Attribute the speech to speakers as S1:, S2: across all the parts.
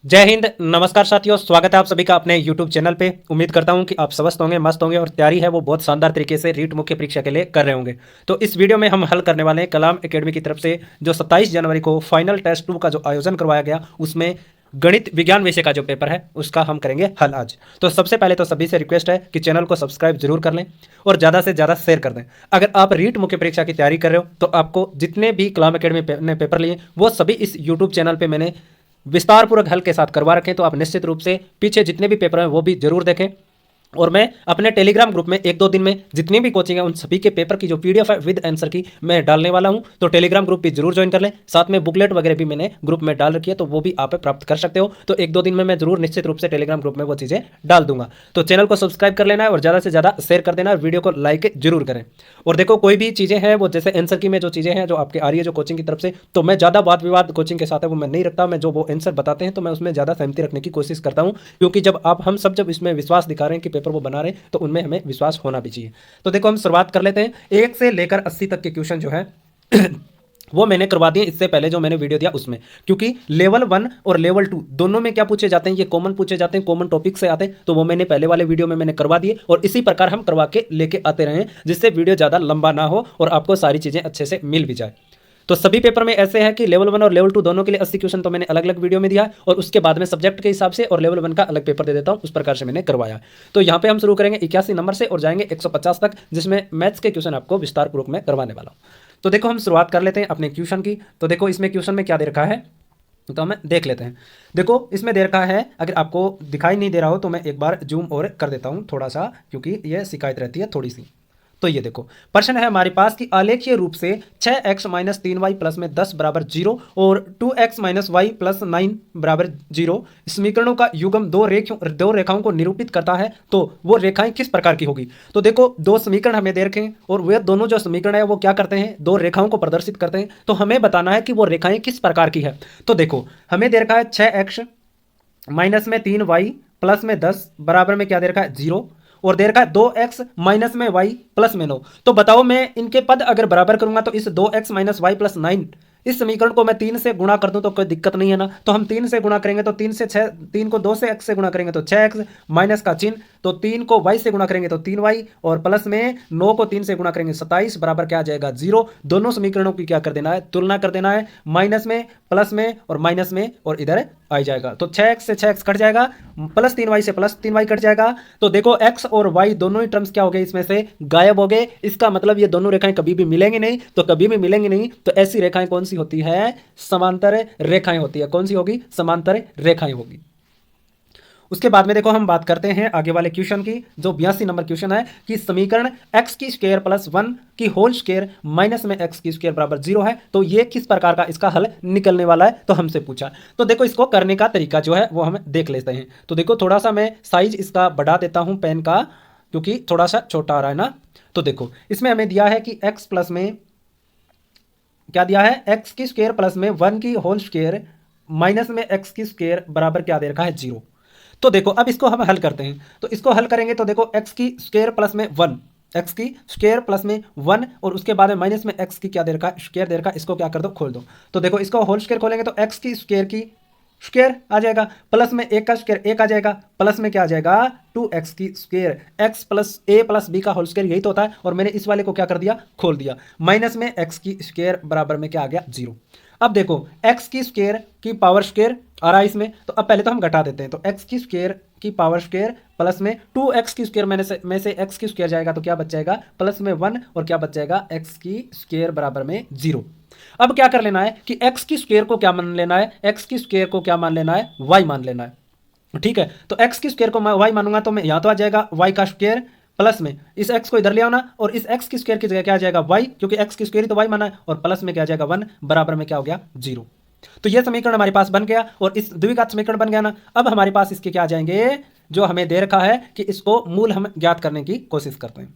S1: जय हिंद। नमस्कार साथियों, स्वागत है आप सभी का अपने YouTube चैनल पे। उम्मीद करता हूं कि आप स्वस्थ होंगे, मस्त होंगे और तैयारी है वो बहुत शानदार तरीके से रीट मुख्य परीक्षा के लिए कर रहे होंगे। तो इस वीडियो में हम हल करने वाले हैं कलाम एकेडमी की तरफ से जो 27 जनवरी को फाइनल टेस्ट 2 का जो आयोजन करवाया गया, उसमें गणित विज्ञान विषय का जो पेपर है उसका हम करेंगे हल आज। तो सबसे पहले तो सभी से रिक्वेस्ट है कि चैनल को सब्सक्राइब जरूर कर लें और ज़्यादा से ज़्यादा शेयर कर दें। अगर आप रीट मुख्य परीक्षा की तैयारी कर रहे हो तो आपको जितने भी कलाम एकेडमी ने पेपर लिए वो सभी इस यूट्यूब चैनल पर मैंने विस्तार पूर्वक हल के साथ करवा रखें। तो आप निश्चित रूप से पीछे जितने भी पेपर हैं वो भी जरूर देखें। और मैं अपने टेलीग्राम ग्रुप में 1-2 दिन में जितनी भी कोचिंग है उन सभी के पेपर की जो पीडीएफ है विद आंसर की मैं डालने वाला हूं। तो टेलीग्राम ग्रुप भी जरूर ज्वाइन कर लें। साथ में बुकलेट वगैरह भी मैंने ग्रुप में डाल रखी है, तो वो भी आप प्राप्त कर सकते हो। तो 1-2 दिन में मैं जरूर निश्चित रूप से टेलीग्राम ग्रुप में वो चीज़ें डाल दूंगा। तो चैनल को सब्सक्राइब कर लेना है और ज़्यादा से ज़्यादा शेयर कर देना है, वीडियो को लाइक जरूर करें। और देखो, कोई भी चीज़ें हैं वो जैसे आंसर की में जो चीज़ें हैं जो आपके आ रही है जो कोचिंग की तरफ से, तो मैं ज़्यादा वाद विवाद कोचिंग के साथ है वो मैं नहीं रखता। मैं जो वो आंसर बताते हैं तो मैं उसमें ज़्यादा सहमति रखने की कोशिश करता हूँ, क्योंकि जब हम सब जब इसमें विश्वास दिखा रहे हैं कि पेपर वो बना रहे हैं तो उनमें हमें विश्वास होना भी चाहिए। तो देखो, हम शुरुआत कर लेते हैं। 1 से लेकर 80 तक के क्वेश्चन जो है वो मैंने करवा दिए इससे पहले जो मैंने वीडियो दिया उसमें, क्योंकि लेवल 1 और लेवल 2 दोनों में क्या पूछे जाते हैं, ये कॉमन पूछे जाते हैं, कॉमन टॉपिक से आते हैं। तो वो मैंने पहले वाले वीडियो में मैंने करवा दिए और इसी प्रकार हम करवा के लेके आते रहे, जिससे वीडियो ज़्यादा लंबा ना हो और आपको सारी चीज़ें अच्छे से मिल भी जाए। तो सभी पेपर में ऐसे है कि लेवल 1 और लेवल 2 दोनों के लिए 80 क्वेश्चन तो मैंने अलग अलग वीडियो में दिया और उसके बाद में सब्जेक्ट के हिसाब से और लेवल 1 का अलग पेपर दे देता हूं, उस प्रकार से मैंने करवाया। तो यहाँ पे हम शुरू करेंगे 81 नंबर से और जाएंगे 150 तक, जिसमें मैथ्स के क्वेश्चन आपको विस्तार पूर्वक में करवाने वाला हूँ। तो देखो, हम शुरुआत कर लेते हैं अपने क्वेश्चन की। तो देखो, इसमें क्वेश्चन में क्या दे रखा है तो हम देख लेते हैं। देखो, इसमें दे रखा है, अगर आपको दिखाई नहीं दे रहा हो तो मैं एक बार जूम और कर देता हूँ थोड़ा सा, क्योंकि यह शिकायत रहती है थोड़ी सी। तो ये देखो, प्रश्न है हमारे पास कि आलेखीय रूप से 6x माइनस 3y प्लस में 10 बराबर 0 और 2x माइनस वाई प्लस 9 बराबर 0 समीकरणों का युग्म दो रेखाओं को निरूपित करता है, तो वो रेखाएं किस प्रकार की होगी। तो देखो, दो समीकरण हमें दे रखे हैं और वे दोनों जो समीकरण है वो क्या करते हैं, दो रेखाओं को प्रदर्शित करते हैं। तो हमें बताना है कि वो रेखाएं किस प्रकार की है। तो देखो, हमें दे रखा है 6x माइनस में 3y प्लस में 10 बराबर में क्या दे रखा है 0 और दे रखा है 2x माइनस में y प्लस में 9। तो बताओ, मैं इनके पद अगर बराबर करूंगा तो इस 2x माइनस वाई प्लस 9 इस समीकरण को मैं 3 से गुणा कर दूं तो कोई दिक्कत नहीं है ना। तो हम 3 से गुणा करेंगे तो 3 से 6, 3 को 2 से x से गुणा करेंगे तो 6x माइनस का चिन्ह, तो 3 को y से गुणा करेंगे तो 3y और प्लस में 9 को 3 से गुणा करेंगे 27 बराबर क्या आ जाएगा 0। दोनों समीकरणों की क्या कर देना है, तुलना कर देना है, माइनस में प्लस में और माइनस में और इधर आ जाएगा। तो 6x से 6x कट जाएगा, प्लस 3y से प्लस 3y कट जाएगा। तो देखो, x और y दोनों ही टर्म्स क्या हो गए, इसमें से गायब हो गए। इसका मतलब ये दोनों रेखाएं कभी भी मिलेंगी नहीं। तो कभी भी मिलेंगी नहीं तो ऐसी रेखाएं कौन सी होती है, समांतर रेखाएं होती है। कौन सी होगी, समांतर रेखाएं होगी। उसके बाद में देखो, हम बात करते हैं आगे वाले क्वेश्चन की, जो 82 नंबर क्वेश्चन है कि समीकरण x की स्क्वायर प्लस 1 की होल स्क्वायर माइनस में x की स्क्वायर बराबर 0 है, तो ये किस प्रकार का इसका हल निकलने वाला है, तो हमसे पूछा। तो देखो, इसको करने का तरीका जो है वो हम देख लेते हैं। तो देखो, थोड़ा सा मैं साइज इसका बढ़ा देता हूं पेन का, क्योंकि थोड़ा सा छोटा आ रहा है ना। तो देखो, इसमें हमें दिया है कि x प्लस में क्या दिया है, x की स्क्वायर प्लस में 1 की होल स्क्वायर माइनस में x की स्क्वायर बराबर क्या दे रखा है 0। तो देखो, अब इसको हम हल करते हैं। तो इसको हल करेंगे तो देखो, x की स्क्वायर प्लस में 1, x की स्क्वायर प्लस में 1 और उसके बाद में माइनस में x की क्या दे रखा है, स्क्वायर दे रखा है। इसको क्या कर दो, खोल दो। तो देखो, इसको होल स्क्वायर खोलेंगे तो x की स्क्वायर आ जाएगा, प्लस में 1 का स्क्वायर 1 आ जाएगा, प्लस में क्या आ जाएगा 2x की square, x plus a plus b का होल स्क्वायर यही तो होता है। और मैंने इस वाले को क्या कर दिया, खोल दिया। माइनस में x की स्क्वायर बराबर में क्या आ गया 0। अब देखो, x की स्क्वायर की पावर स्क्वायर आ रहा है इसमें, तो अब पहले तो हम घटा देते हैं। तो x की स्क्वायर की पावर स्क्वायर प्लस में 2x की स्क्वायर में से x की स्क्वायर जाएगा तो क्या बच जाएगा, प्लस में 1 और क्या बच जाएगा x की स्क्वायर बराबर में 0। अब क्या कर लेना है कि x की स्क्वायर को क्या मान लेना है, x की स्क्वायर को क्या मान लेना है, y मान लेना है। ठीक है, तो x की स्क्वायर को मैं y मानूंगा तो मैं यहां तो आ जाएगा y का स्क्वायर प्लस में इस x को इधर ले आना और इस x की स्क्वायर की जगह क्या आ जाएगा y, क्योंकि x की स्क्वायर ही तो y माना है, और प्लस में क्या आ जाएगा 1 बराबर में क्या हो गया 0। तो यह समीकरण हमारे पास बन गया और इस द्विघात समीकरण बन गया ना। अब हमारे पास इसके क्या आ जाएंगे, जो हमें दे रखा है कि इसको मूल हम ज्ञात करने की कोशिश करते हैं।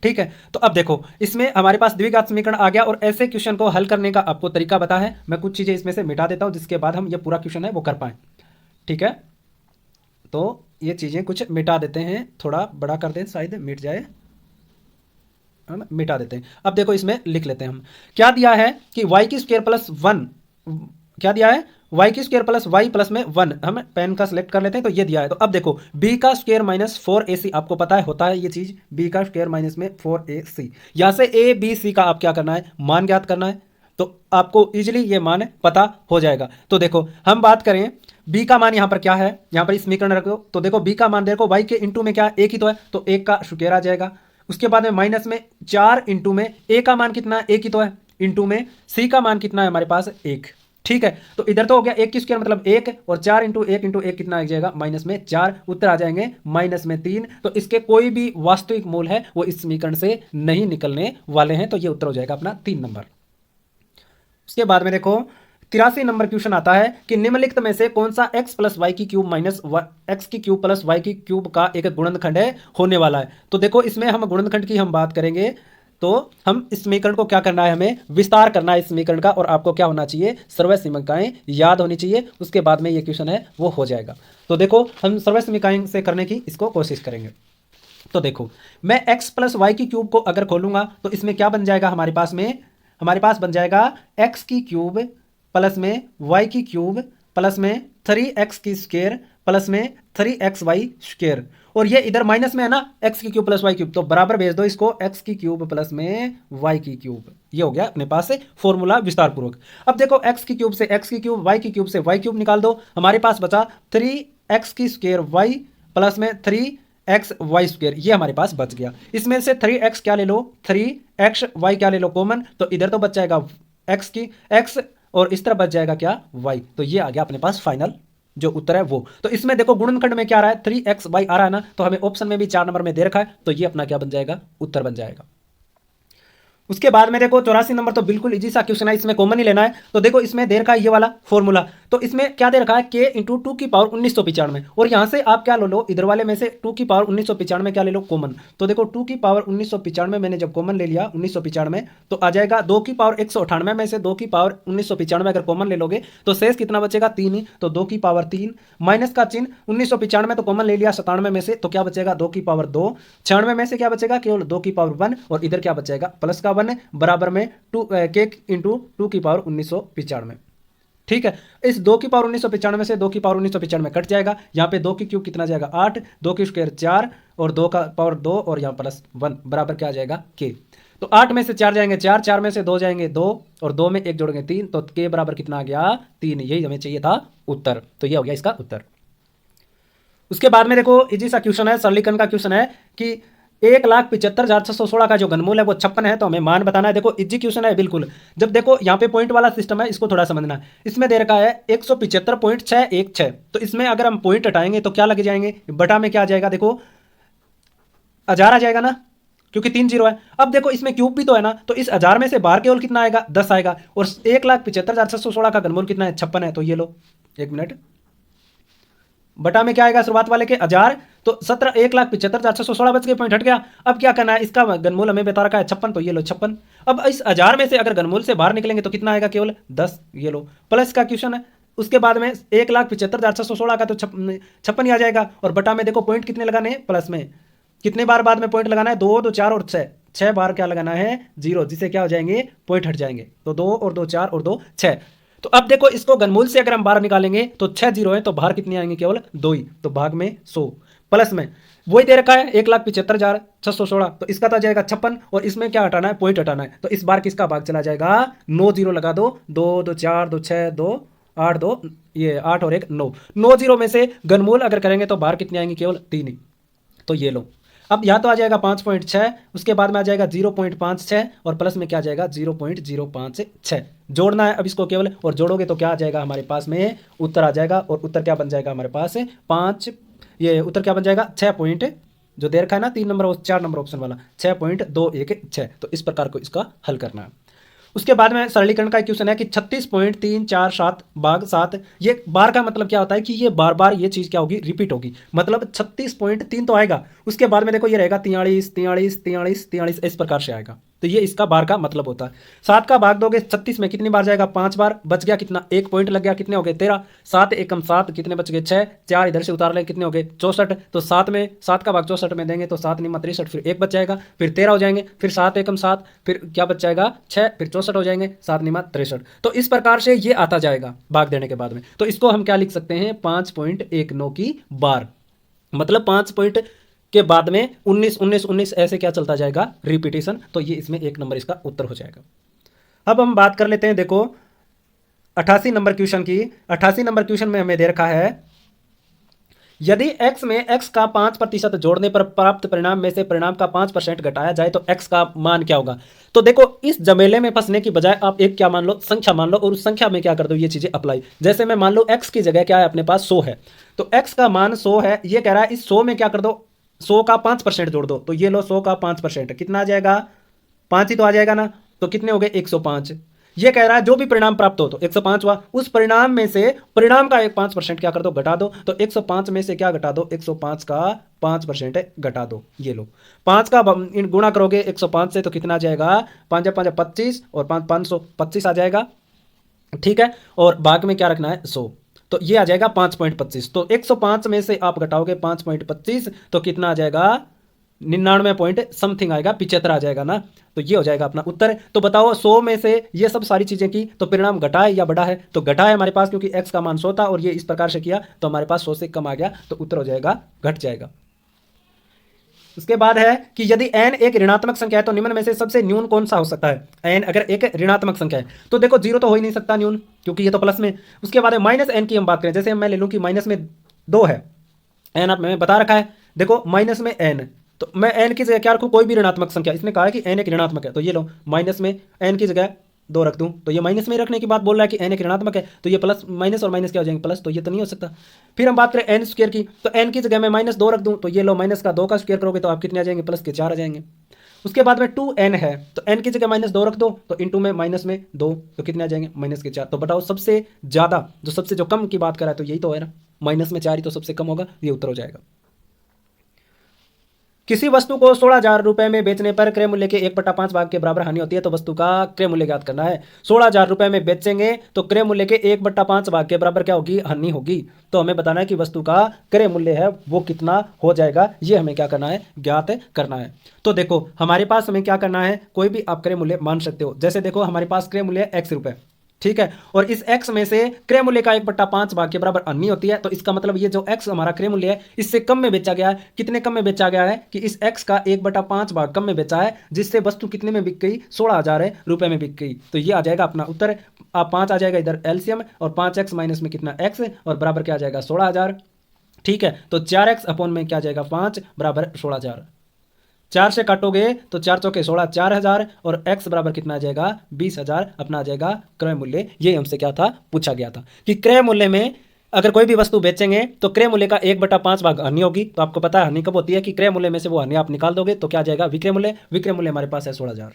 S1: ठीक है, तो अब देखो, इसमें हमारे पास द्विघात समीकरण आ गया और ऐसे क्वेश्चन को हल करने का आपको तरीका बता है। मैं कुछ चीजें इसमें से मिटा देता हूं जिसके बाद हम ये पूरा क्वेश्चन है वो कर पाए। ठीक है, तो ये चीजें कुछ मिटा देते हैं, थोड़ा बड़ा कर दें शायद मिट जाए, हम मिटा देते हैं। अब देखो, इसमें लिख लेते हैं हम, क्या दिया है कि y की स्क्वायर प्लस 1, क्या दिया है वाई की स्क्वायर प्लस वाई प्लस में 1, हम पेन का सिलेक्ट कर लेते हैं, तो ये दिया है। तो अब देखो बी का स्क्वायर माइनस 4ac, आपको पता है होता है ये चीज, बी का स्क्वायर माइनस में 4ac। यहां से ए बी सी का आप क्या करना है, मान ज्ञात करना है, तो आपको इजीली ये मान पता हो जाएगा। तो देखो हम बात करें बी का मान यहाँ पर क्या है, यहाँ पर समीकरण रखो, तो देखो बी का मान देखो वाई के इंटू में क्या एक ही तो है, तो एक का स्क्वायर आ जाएगा। उसके बाद में माइनस में 4 इंटू में ए का मान कितना है, एक ही तो है, इंटू में सी का मान कितना है हमारे पास, एक। ठीक है, तो इधर तो हो गया एक की स्क्वायर मतलब एक, और 4 इंटू एक कितना आ जाएगा, माइनस में 4, उत्तर आ जाएंगे माइनस में 3। तो इसके कोई भी वास्तविक मूल है वो इस समीकरण से नहीं निकलने वाले हैं, तो ये उत्तर हो जाएगा अपना 3 नंबर। उसके बाद में देखो 83 नंबर क्वेश्चन आता है कि निम्नलिखित में से कौन सा x प्लस वाई की क्यूब माइनस एक्स की क्यूब प्लस वाई की क्यूब का एक गुणनखंड है होने वाला है। तो देखो इसमें हम गुणनखंड की हम बात करेंगे, तो हम इस समीकरण को क्या करना है, हमें विस्तार करना है इस समीकरण का, और आपको क्या होना चाहिए, सर्वय समीकरणाएं याद होनी चाहिए, उसके बाद में ये क्वेश्चन है वो हो जाएगा। तो देखो हम सर्वय समीकरण से करने की इसको कोशिश करेंगे। तो देखो मैं x प्लस वाई की क्यूब को अगर खोलूंगा तो इसमें क्या बन जाएगा, हमारे पास बन जाएगा x की क्यूब प्लस में y की क्यूब प्लस में 3x की स्क्वायर प्लस में 3xy स्क्वायर, और ये इधर माइनस में है ना, x की क्यूब प्लस y क्यूब, तो बराबर भेज दो इसको, x की क्यूब प्लस में y की क्यूब। ये हो गया अपने पास से फॉर्मूला विस्तार पूर्वक। अब देखो x की क्यूब से x की क्यूब, y की क्यूब से y क्यूब निकाल दो, हमारे पास बचा 3x की स्क्वायर y प्लस में 3xy स्क्वायर, ये हमारे पास बच गया। इसमें से 3x क्या ले लो, 3xy क्या ले लो कॉमन, तो इधर तो बच जाएगा x और इस तरह बच जाएगा क्या, y। तो ये आ गया अपने पास फाइनल जो उत्तर है वो। तो इसमें देखो गुणनखंड में क्या आ रहा है, 3xy आ रहा है ना, तो हमें ऑप्शन में भी 4 नंबर में दे रखा है, तो ये अपना क्या बन जाएगा, उत्तर बन जाएगा। उसके बाद में देखो 84 नंबर तो बिल्कुल इजी सा क्वेश्चन है, इसमें कॉमन ही लेना है। तो देखो इसमें दे रखा है ये वाला फॉर्मूला, तो इसमें क्या दे रखा है, k इंटू 2 की पावर 1995, और यहाँ से आप क्या ले लो, इधर वाले में से 2 की पावर 1995 क्या ले लो कॉमन। तो देखो 2 की पावर 1995 मैंने जब कॉमन ले लिया 1995, तो आ जाएगा 2 की पावर 198 में से 2 की पावर 1995 अगर कॉमन ले लोगे तो शेष कितना बचेगा, 3 ही, तो 2 की पावर 3 माइनस का चिन्ह 1995 तो कॉमन ले लिया 97 में से, तो क्या बचेगा 2 की पावर 2, 96 में से क्या बचेगा केवल 2 की पावर 1, और इधर क्या बचेगा प्लस का 1 बराबर में k इंटू 2 की पावर 1995। ठीक है, इस 2 की पावर 1995 से 2 की पावर 1995 कट जाएगा, यहाँ पे 2 की क्यूब कितना जाएगा 8, 2 की स्क्वायर 4 और 2 का पावर 2 और यहाँ प्लस 1 बराबर क्या आ जाएगा k। तो 8 में से 4 जाएंगे 4, 4 में से 2 जाएंगे 2 और 2 में 1 जोड़ेंगे 3, तो k बराबर कितना आ गया 3। यही हमें चाहिए था उत्तर, तो ये हो गया इसका उत्तर। उसके बाद में देखो इजी सा क्वेश्चन है, सरलीकरण का क्वेश्चन है कि 1,75,616 का जो घनमूल है वो 56 है, तो हमें मान बताना है। देखो इजी क्वेश्चन है बिल्कुल। जब देखो यहाँ पे पॉइंट वाला सिस्टम है, इसको थोड़ा समझना है। इसमें दे रखा है 175.616, तो इसमें अगर हम पॉइंट हटाएंगे तो क्या लग जाएंगे, बटा में क्या आ जाएगा, देखो 1000 आ जाएगा ना, क्योंकि 3 0 है। अब देखो इसमें क्यूब भी तो है ना, तो इस 1000 में से बाहर केवल कितना आएगा 10 आएगा, और 1,75,616 का घनमूल कितना है 56 है, तो ये लो 1 मिनट, बटा में क्या आएगा शुरुआत वाले के 1000, तो 1,75,616 बच के पॉइंट हट गया। अब क्या करना है, इसका घनमूल हमें बता रखा है 56, तो ये लो 56। अब इस 1000 में से अगर घनमूल से बाहर निकलेंगे तो कितना आएगा केवल 10, ये लो प्लस का क्वेश्चन है। उसके बाद में 1,75,616 का तो 56 आ जाएगा, और बटा में देखो पॉइंट कितने लगाने हैं, प्लस में कितने बार बाद में पॉइंट लगाना है, 2 2 4 और 6 बार क्या लगाना है 0, जिससे क्या हो जाएंगे पॉइंट हट जाएंगे, तो 2 और 2 4 और 2 6। तो अब देखो इसको घनमूल से अगर हम बाहर निकालेंगे तो 6 0 है, तो बाहर कितने आएंगे केवल 2 ही, तो भाग में 100 प्लस में वही दे रखा है 1,75,616, तो इसका तो आ जाएगा 56, और इसमें क्या हटाना है पॉइंट हटाना है, तो इस बार किसका भाग चला जाएगा 9 0 लगा दो, 2 2 4 2 6 2 8 2 ये 8 और 1 9, 9 0 में से घनमूल अगर करेंगे तो बाहर कितने आएंगे केवल 3 ही, तो ये लो। अब यहाँ तो आ जाएगा 5.6, उसके बाद में आ जाएगा 0.56 और प्लस में क्या आ जाएगा 0.056। जोड़ना है अब इसको केवल, और जोड़ोगे तो क्या आ जाएगा हमारे पास में उत्तर आ जाएगा, और उत्तर क्या बन जाएगा हमारे पास 5, ये उत्तर क्या बन जाएगा 6 पॉइंट जो दे रखा है ना 3 नंबर और 4 नंबर ऑप्शन वाला 6.216। तो इस प्रकार को इसका हल करना है। उसके बाद में सरलीकरण का क्वेश्चन है कि 36.347 भाग 7, ये बार का मतलब क्या होता है कि ये बार बार ये चीज़ क्या होगी रिपीट होगी, मतलब 36.3 तो आएगा, उसके बाद में देखो ये रहेगा 43 43 43 43 इस प्रकार से आएगा। तो ये इसका बार का मतलब होता है। 7 का भाग दोगे 36 में कितनी बार जाएगा? 5 बार। बच गया कितना? 1 पॉइंट लग गया, कितने हो गए? 13। 7 एकम 7, कितने बच गए? 6। 4 इधर से उतार लें, कितने हो गए? 64। तो 7 का भाग 64 में देंगे तो 7 निम्मा 63, फिर 1 बच जाएगा, फिर 13 हो जाएंगे, फिर 7 एकम 7, फिर क्या बच जाएगा? 6, फिर 64 हो जाएंगे, 7 निम्मा 63। तो इस प्रकार से ये आता जाएगा भाग देने के बाद में। तो इसको हम क्या लिख सकते हैं? 5.19 की बार, मतलब 5 पॉइंट के बाद में 19 19 19 ऐसे क्या चलता जाएगा? रिपीटेशन। तो ये इसमें 1 नंबर इसका उत्तर हो जाएगा। अब हम बात कर लेते हैं, देखो 88 नंबर क्वेश्चन की। 88 नंबर क्वेश्चन में हमें दे रखा है, यदि x में x का 5% जोड़ने पर प्राप्त परिणाम में से परिणाम का 5% घटाया जाए तो x का मान क्या होगा? तो देखो इस जमेले में फंसने की बजाय आप एक क्या मान लो? संख्या मान लो, और उस संख्या में क्या कर दो? ये चीजें अप्लाई। जैसे मैं मान लो x की जगह क्या है अपने पास? 100 है, तो x का मान 100 है। ये कह रहा है इस 100 में क्या कर दो? 100 का 5% जोड़ दो। तो ये लो 100 का 5%, कितना आ जाएगा? 5 ही तो आ जाएगा ना। तो कितने हो गए? 105। ये कह रहा है जो भी परिणाम प्राप्त हो, तो 105 हुआ, उस परिणाम में से परिणाम का एक 5% क्या कर दो? घटा दो। तो 105 में से क्या घटा दो? 105 का 5% घटा दो। ये लो 5 का गुणा करोगे 105 से तो कितना आ जाएगा? 5 5 25 और 5 525 आ जाएगा, ठीक है। और भाग में क्या रखना है? 100। तो ये आ जाएगा 5.25। तो 105 में से आप घटाओगे 5.25 तो कितना आ जाएगा? 99 पॉइंट समथिंग आएगा, 75 आ जाएगा ना। तो ये हो जाएगा अपना उत्तर। तो बताओ 100 में से ये सब सारी चीजें की तो परिणाम घटा है या बढ़ा है? तो घटा है हमारे पास, क्योंकि x का मान 100 था और ये इस प्रकार से किया तो हमारे पास 100 से कम आ गया, तो उत्तर हो जाएगा घट जाएगा। उसके बाद है कि यदि n एक ऋणात्मक संख्या है तो निम्न में से सबसे न्यून कौन सा हो सकता है? n अगर एक ऋणात्मक संख्या है तो देखो 0 तो हो ही नहीं सकता न्यून, क्योंकि ये तो प्लस में। उसके बाद है माइनस n की हम बात करें, जैसे मैं ले लूँ कि माइनस में 2 है, n आप मैंने बता रखा है, देखो माइनस में n, तो मैं n की जगह क्या रखूँ? कोई भी ऋणात्मक संख्या। इसने कहा है कि n एक ऋणात्मक है, तो ये लो माइनस में n की जगह 2 रख दूं, तो ये माइनस में रखने की बात बोल रहा है कि n एक ऋणात्मक है, तो ये प्लस माइनस और माइनस क्या हो जाएंगे? प्लस। तो ये तो नहीं हो सकता। फिर हम बात करें n स्क्वायर की, तो n की जगह मैं -2 रख दूं, तो ये लो माइनस का 2 का स्क्वायर करोगे तो आप कितने आ जाएंगे? प्लस के 4 आ जाएंगे। उसके बाद में 2n है, तो n की जगह -2 रख दो, तो इंटू में -2 तो कितने आ जाएंगे? -4। तो बताओ सबसे ज्यादा सबसे जो कम की बात करा है तो यही तो है ना, -4 ही तो सबसे कम होगा, ये उत्तर हो जाएगा। किसी वस्तु को 16,000 रुपए में बेचने पर क्रय मूल्य के 1/5 भाग के बराबर हानि होती है, तो वस्तु का क्रय मूल्य ज्ञात करना है। 16,000 रुपए में बेचेंगे तो क्रय मूल्य के 1/5 भाग के बराबर क्या होगी? हानि होगी। तो हमें बताना है कि वस्तु का क्रय मूल्य है वो कितना हो जाएगा, ये हमें क्या करना है? ज्ञात करना है। तो देखो हमारे पास हमें क्या करना है? कोई भी आप क्रय मूल्य मान सकते हो। जैसे देखो हमारे पास क्रय मूल्य x रुपए, ठीक है, और इस x में से क्रय मूल्य का 1/5 भाग के बराबर हानि होती है, तो इसका मतलब ये जो x हमारा क्रय मूल्य है इससे कम में बेचा गया है। कितने कम में बेचा गया है? कि इस x का 1/5 भाग कम में बेचा है, जिससे वस्तु कितने में बिक गई? 16,000 रुपए में बिक गई। तो ये आ जाएगा अपना उत्तर। आप 5 आ जाएगा इधर एलसीएम, और 5x माइनस में कितना? x, और बराबर क्या आ जाएगा? 16,000, ठीक है। तो 4x अपॉन में क्या आ जाएगा? 5 बराबर 16,000। 4 से काटोगे तो 4 चौके 16, 4,000, और x बराबर कितना आ जाएगा? 20,000 अपना आ जाएगा क्रय मूल्य। ये हमसे क्या था? पूछा गया था कि क्रय मूल्य में अगर कोई भी वस्तु बेचेंगे तो क्रय मूल्य का 1/5 भाग हानि होगी। तो आपको पता है हानि कब होती है? कि क्रय मूल्य में से वो हानि आप निकाल दोगे तो क्या आ जाएगा? विक्रय मूल्य। विक्रय मूल्य हमारे पास है 16,000।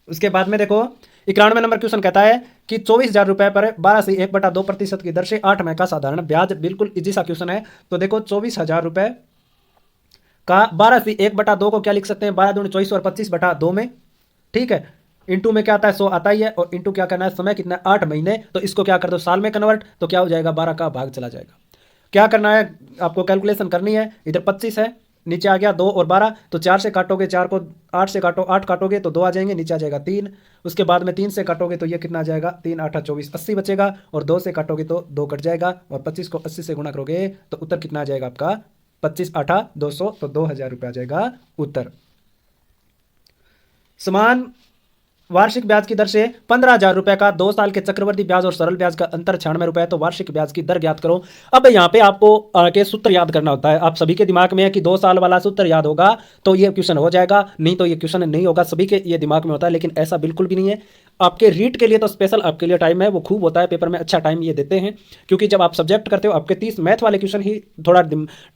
S1: उसके बाद में देखो 91 नंबर क्वेश्चन कहता है कि 24,000 रुपए पर 12 से 1/2% की दर से 8 माह का साधारण ब्याज। बिल्कुल इजी सा क्वेश्चन है। तो देखो 24,000 रुपए का 12 से 1/2 को क्या लिख सकते हैं? 12 दूनी 24 और 25/2 में, ठीक है। इंटू में क्या आता है? 100 आता ही है, और इंटू क्या करना है? समय कितना? 8 महीने। तो इसको क्या कर दो? साल में कन्वर्ट, तो क्या हो जाएगा? 12 का भाग चला जाएगा। क्या करना है आपको? कैलकुलेशन करनी है। इधर 25 है, नीचे आ गया 2 और 12, तो 4 से काटोगे 4 को, 8 से काटो 8 काटोगे तो 2 आ जाएंगे, नीचे आ जाएगा 3। उसके बाद में 3 से काटोगे तो ये कितना आ जाएगा? 3 8 24, 80 बचेगा, और 2 से काटोगे तो 2 कट जाएगा, और 25 को 80 से गुणा करोगे तो उत्तर कितना आ जाएगा आपका? 25 8 200, तो 2,000 रुपये आ जाएगा उत्तर। समान वार्षिक ब्याज की दर से 15,000 रुपए का 2 साल के चक्रवर्ती ब्याज और सरल ब्याज का अंतर 96 रुपए है, तो वार्षिक ब्याज की दर ज्ञात करो। अब यहाँ पे आपको के सूत्र याद करना होता है। आप सभी के दिमाग में है कि 2 साल वाला सूत्र याद होगा तो ये क्वेश्चन हो जाएगा, नहीं तो ये क्वेश्चन नहीं होगा। सभी के ये दिमाग में होता है, लेकिन ऐसा बिल्कुल भी नहीं है। आपके रीट के लिए तो स्पेशल आपके लिए टाइम है, वो खूब होता है पेपर में, अच्छा टाइम ये देते हैं, क्योंकि जब आप सब्जेक्ट करते हो आपके 30 मैथ वाले क्वेश्चन ही थोड़ा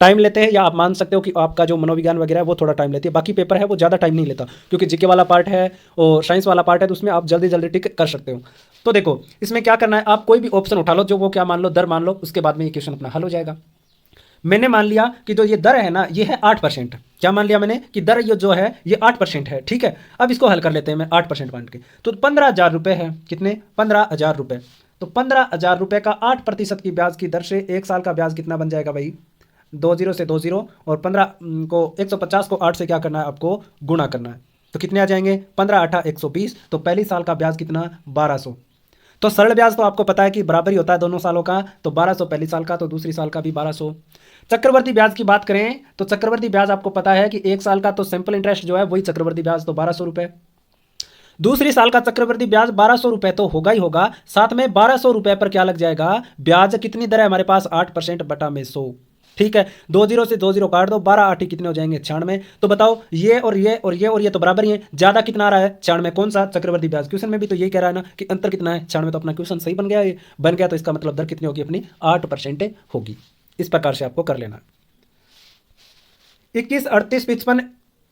S1: टाइम लेते हैं, या आप मान सकते हो कि आपका जो मनोविज्ञान वगैरह है वो थोड़ा टाइम लेती है। बाकी पेपर है वो ज़्यादा टाइम नहीं लेता, क्योंकि जीके वाला पार्ट है और साइंस वाला पार्ट है, तो उसमें आप जल्दी जल्दी टिक कर सकते हो। तो देखो इसमें क्या करना है, आप कोई भी ऑप्शन उठा लो, जो वो क्या मान लो, दर मान लो, उसके बाद में ये क्वेश्चन अपना हल हो जाएगा। मैंने मान लिया कि जो ये दर है ना ये है 8%। क्या मान लिया मैंने कि दर ये जो है ये 8% है। ठीक है, अब इसको हल कर लेते हैं मैं 8% मान के। तो 15,000 रुपये है, कितने? 15,000 रुपये। तो 15,000 रुपये का 8% की ब्याज की दर से 1 साल का ब्याज कितना बन जाएगा भाई? 20 से 20 और 15 को 150 को 8 से क्या करना है आपको? गुणा करना है। तो कितने आ जाएंगे? 15 8 120। तो पहली साल का ब्याज कितना? 1200। तो सरल ब्याज तो आपको पता है कि बराबर ही होता है दोनों सालों का। तो 1200 पहली साल का, तो दूसरी साल का भी 1200। चक्रवर्ती ब्याज की बात करें तो चक्रवर्ती ब्याज आपको पता है कि 1 साल का तो सिंपल इंटरेस्ट जो है वही चक्रवर्ती ब्याज, तो 1200 रुपये। दूसरी साल का चक्रवर्ती ब्याज 1200 रुपये तो होगा ही होगा, साथ में 1200 रुपये पर क्या लग जाएगा? ब्याज कितनी दर है हमारे पास? 8% बटा में 100। ठीक है, 20 से 20 काट दो, 12 8 कितने हो जाएंगे? 96। तो बताओ ये और ये और ये और ये तो बराबर ही है, ज्यादा कितना आ रहा है? 96। कौन सा? चक्रवर्ती ब्याज। क्वेश्चन में भी तो यही कह रहा है ना कि अंतर कितना है? 96। तो अपना क्वेश्चन सही बन गया, ये बन गया। तो इसका मतलब दर कितनी होगी अपनी? 8% होगी। इस प्रकार से आपको कर लेना। 21 38 55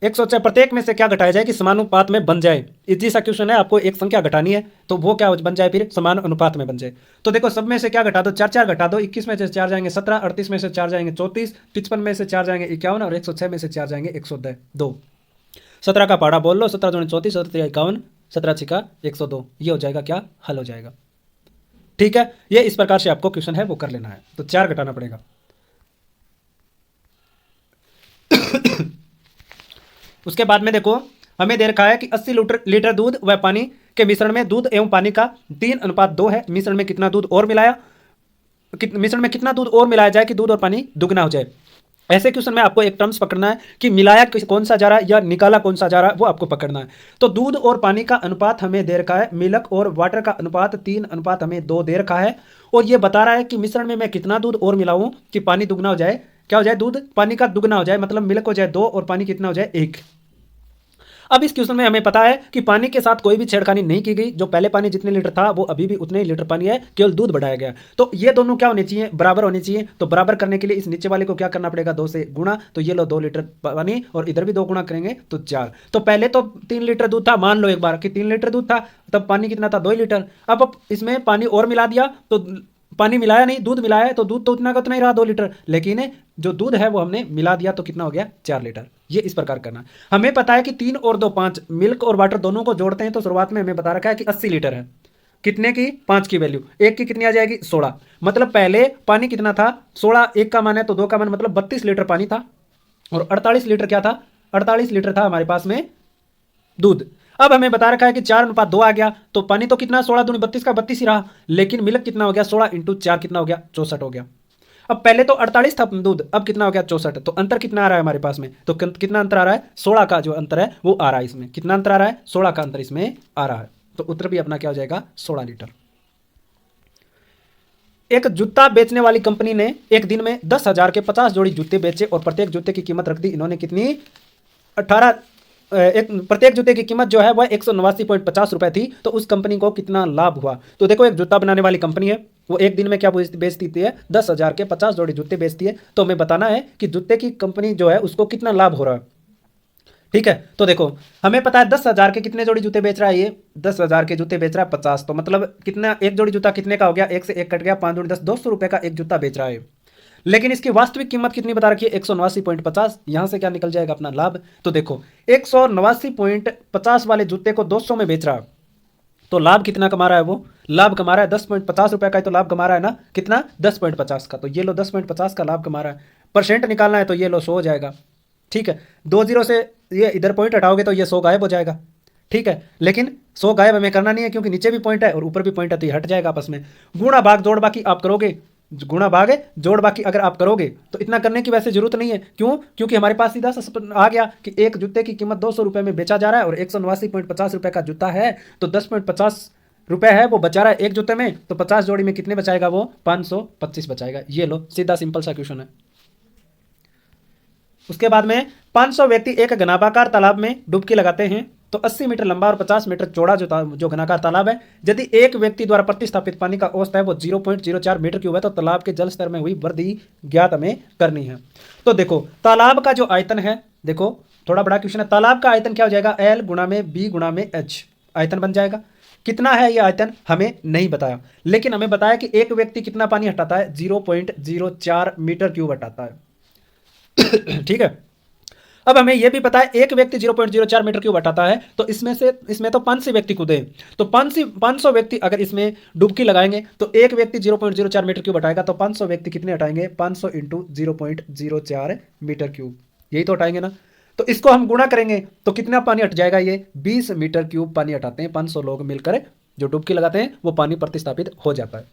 S1: 106 प्रत्येक में से क्या घटाया जाए कि समानुपात में बन जाए? इजी सा क्वेश्चन है, आपको एक संख्या घटानी है तो वो क्या बन जाए? फिर समान अनुपात में बन जाए। तो देखो सब में से क्या घटा दो? 4 4 घटा दो। 21 में से 4 जाएंगे 17, 38 में से 4 जाएंगे 34, 55 में से 4 जाएंगे 51 और 106 में से 4 जाएंगे 102। 17 का पहाड़ा बोल लो, 17 दूनी 34, 17 51, 17 छिका 102। ये हो जाएगा क्या? हल हो जाएगा। ठीक है, ये इस प्रकार से आपको क्वेश्चन है वो कर लेना है। तो 4 घटाना पड़ेगा। उसके बाद में देखो हमें दे रखा है कि 80 लीटर दूध व पानी के मिश्रण में दूध एवं पानी का 3:2 है। मिश्रण में कितना दूध और मिलाया मिश्रण में कितना दूध और मिलाया जाए कि दूध और पानी दुगना हो जाए? ऐसे क्वेश्चन में आपको एक टर्म्स पकड़ना है कि मिलाया कौन सा जा रहा है या निकाला कौन सा जा रहा है, वो आपको पकड़ना है। तो दूध और पानी का अनुपात हमें दे रखा है, मिल्क और वाटर का अनुपात 3 हमें 2 दे रखा है। और ये बता रहा है कि मिश्रण में मैं कितना दूध और मिलाऊं कि पानी दुगना हो जाए। क्या हो जाए? दूध पानी का दुगना हो जाए, मतलब मिल्क हो जाए 2 और पानी कितना हो जाए? 1। अब इस क्वेश्चन में हमें पता है कि पानी के साथ कोई भी छेड़खानी नहीं की गई। जो पहले पानी जितने लीटर था वो अभी भी उतने ही लीटर पानी है, केवल दूध बढ़ाया गया। तो ये दोनों क्या होने चाहिए? बराबर होने चाहिए। तो बराबर करने के लिए इस नीचे वाले को क्या करना पड़ेगा? 2 से गुणा। तो ये लो 2 लीटर पानी और इधर भी 2 गुणा करेंगे तो 4। तो पहले तो 3 लीटर दूध था, मान लो एक बार कि 3 लीटर दूध था, तब पानी कितना था? 2 लीटर। अब इसमें पानी और मिला दिया तो पानी मिलाया नहीं, दूध मिलाया है, तो दूध तो उतना का उतना ही रहा 2 लीटर। लेकिन जो दूध है वो हमने मिला दिया तो कितना हो गया? 4 लीटर। ये इस प्रकार करना। हमें पता है कि 3 और 2 5, मिल्क और वाटर दोनों को जोड़ते हैं तो शुरुआत में हमें बता रखा है कि 80 लीटर है। कितने की? 5 की वैल्यू, 1 की कितनी आ जाएगी? 16। मतलब पहले पानी कितना था? 16, 1 का मान है तो 2 का मान मतलब 32 लीटर पानी था और 48 लीटर क्या था? 48 लीटर था हमारे पास में दूध। अब हमें बता रखा है कि 4:2 आ गया, तो पानी तो कितना? 16 दूनी 32 का 32 ही रहा, लेकिन मिल्क कितना हो गया? 16 × 4 कितना हो गया? 64 हो गया। अब पहले तो 48 था दूध, अब कितना हो गया? 64। तो अंतर कितना आ रहा है हमारे पास में? तो कितना अंतर आ रहा है? 16 का जो अंतर है वो आ रहा है इसमें। कितना अंतर आ रहा है? 16 का अंतर इसमें आ रहा है। तो उत्तर भी अपना क्या हो जाएगा? 16 लीटर। एक जूता बेचने वाली कंपनी ने एक दिन में 10,000 के 50 जोड़ी जूते बेचे और प्रत्येक जूते की कीमत रख दी। इन्होंने कितनी? 18 प्रत्येक जूते की कीमत जो है वह 189.50 रुपए थी। तो उस कंपनी को कितना लाभ हुआ? तो देखो एक जूता बनाने वाली कंपनी है, वो एक दिन में क्या बेचती है? 10,000 के 50 जोड़ी जूते बेचती है। तो हमें बताना है कि जूते की कंपनी जो है उसको कितना लाभ हो रहा है। ठीक है, तो देखो हमें पता है 10,000 के कितने जोड़ी जूते बेच रहा है? ये 10,000 के जूते बेच रहा है 50। तो मतलब कितना? एक जोड़ी जूता कितने का हो गया? 1 से 1 कट गया, 5 दूनी 10, 200 रुपए का एक जूता बेच रहा है। लेकिन इसकी वास्तविक कीमत कितनी बता रखी है? 189.50। यहां से क्या निकल जाएगा अपना लाभ? तो देखो 189.50 वाले जूते को 200 में बेच रहा है, तो लाभ कितना कमा रहा है? वो लाभ कमा रहा है 10.50 रुपए का ही तो लाभ कमा रहा है ना। कितना? 10.50 का। तो ये लो 10.50 का लाभ कमा रहा है। परसेंट निकालना है तो ये लो 100 हो जाएगा। ठीक है, 20 से ये इधर पॉइंट हटाओगे तो ये 100 गायब हो जाएगा। ठीक है, लेकिन 100 गायब हमें करना नहीं है क्योंकि नीचे भी पॉइंट है और ऊपर भी पॉइंट है, तो ये हट जाएगा आपस में। गुणा भाग जोड़ बाकी आप करोगे, गुणा भाग जोड़ बाकी अगर आप करोगे तो इतना करने की वैसे जरूरत नहीं है। क्यों? क्योंकि हमारे पास सीधा सा आ गया कि एक जूते की कीमत 200 रुपए में बेचा जा रहा है और 189.50 रुपए का जूता है, तो 10.50 रुपए है वो बचा रहा है एक जूते में। तो 50 जोड़ी में कितने बचाएगा वो? 525 बचाएगा। ये लो सीधा सिंपल सा क्वेश्चन है। उसके बाद में 500 व्यक्ति एक घनाभाकार तालाब में डुबकी लगाते हैं, तो 80 मीटर लंबा और 50 मीटर चौड़ा जो घनाकार तालाब है, यदि एक व्यक्ति द्वारा प्रतिस्थापित पानी का औसत है वो 0.04 मीटर क्यूब है, तो तालाब के जल स्तर में हुई वृद्धि ज्ञात हमें करनी है। तो देखो तालाब का जो आयतन है, देखो थोड़ा बड़ा क्वेश्चन है। तालाब का आयतन क्या हो जाएगा? L गुणा में B गुणा में H आयतन बन जाएगा। कितना है ये आयतन हमें नहीं बताया, लेकिन हमें बताया कि एक व्यक्ति कितना पानी हटाता है? 0.04 मीटर क्यूब हटाता है। ठीक है। अब हमें यह भी पता है एक व्यक्ति 0.04 मीटर क्यूब हटाता है, तो इसमें तो 500 व्यक्ति कूदे, तो 500 व्यक्ति अगर इसमें डुबकी लगाएंगे तो एक व्यक्ति 0.04 मीटर क्यूब हटाएगा, तो 500 व्यक्ति कितने हटाएंगे, 500 इंटू 0.04 मीटर क्यूब, यही तो हटाएंगे ना। तो इसको हम गुणा करेंगे तो कितना पानी हट जाएगा, ये 20 मीटर क्यूब पानी हटाते हैं 500 लोग मिलकर, जो डुबकी लगाते हैं वो पानी प्रतिस्थापित हो जाता है।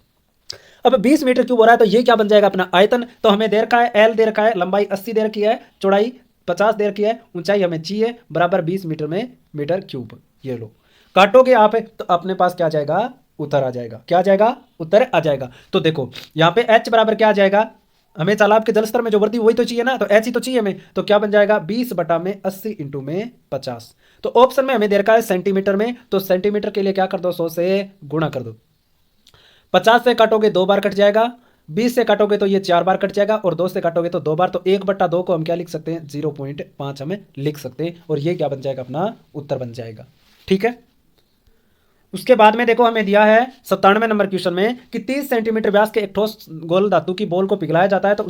S1: अब 20 मीटर क्यूब हो रहा है तो ये क्या बन जाएगा अपना आयतन, तो हमें दे रखा है एल दे रखा है, लंबाई 80 दे रखी है, चौड़ाई 50 दे रखी है, ऊंचाई हमें चाहिए बराबर 20 मीटर में मीटर क्यूब। ये लो काटोगे आप तो अपने पास क्या आ जाएगा, उत्तर आ जाएगा, क्या आ जाएगा, उत्तर आ जाएगा। तो देखो यहाँ पे एच बराबर क्या आ जाएगा, हमें तालाब के जलस्तर में जो वृद्धि वही तो चाहिए ना, तो एच ही तो चाहिए हमें, तो क्या बन जाएगा 20 बटा में 80 इंटू में 50। तो ऑप्शन में हमें दे रखा है सेंटीमीटर में, तो सेंटीमीटर के लिए क्या कर दो, 100 से गुणा कर दो। 50 से काटोगे 2 बार कट जाएगा, 20 से काटोगे तो ये 4 बार कट जाएगा, और 2 से काटोगे तो 2 बार, तो 1/2 को हम क्या लिख सकते हैं, 0.5 हमें लिख सकते हैं, और ये क्या बन जाएगा, अपना उत्तर बन जाएगा। ठीक है। उसके बाद में देखो हमें दिया है 97 नंबर क्वेश्चन में कि 30 सेंटीमीटर व्यास के एक ठोस गोल धातु की बॉल को पिघलाया जाता है, तो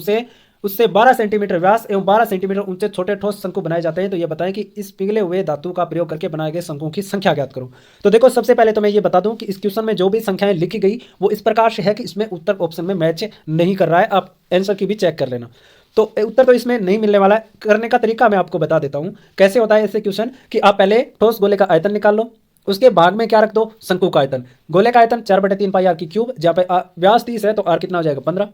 S1: उससे 12 सेंटीमीटर व्यास एवं 12 सेंटीमीटर ऊंचे छोटे ठोस शंकु बनाए जाते हैं। तो ये बताएं कि इस पिघले हुए धातु का प्रयोग करके बनाए गए शंकुओं की संख्या ज्ञात करो। तो देखो सबसे पहले तो मैं ये बता दूं कि इस क्वेश्चन में जो भी संख्याएं लिखी गई वो इस प्रकार से है कि इसमें उत्तर ऑप्शन में मैच नहीं कर रहा है, आप आंसर की भी चेक कर लेना। तो उत्तर तो इसमें नहीं मिलने वाला है। करने का तरीका मैं आपको बता देता हूं कैसे होता है ऐसे क्वेश्चन, कि आप पहले ठोस गोले का आयतन निकाल लो, उसके भाग में क्या रख दो, शंकु का आयतन। गोले का आयतन 4/3 पाई आर की क्यूब, जहाँ पे व्यास 30 है तो आर कितना हो जाएगा 15,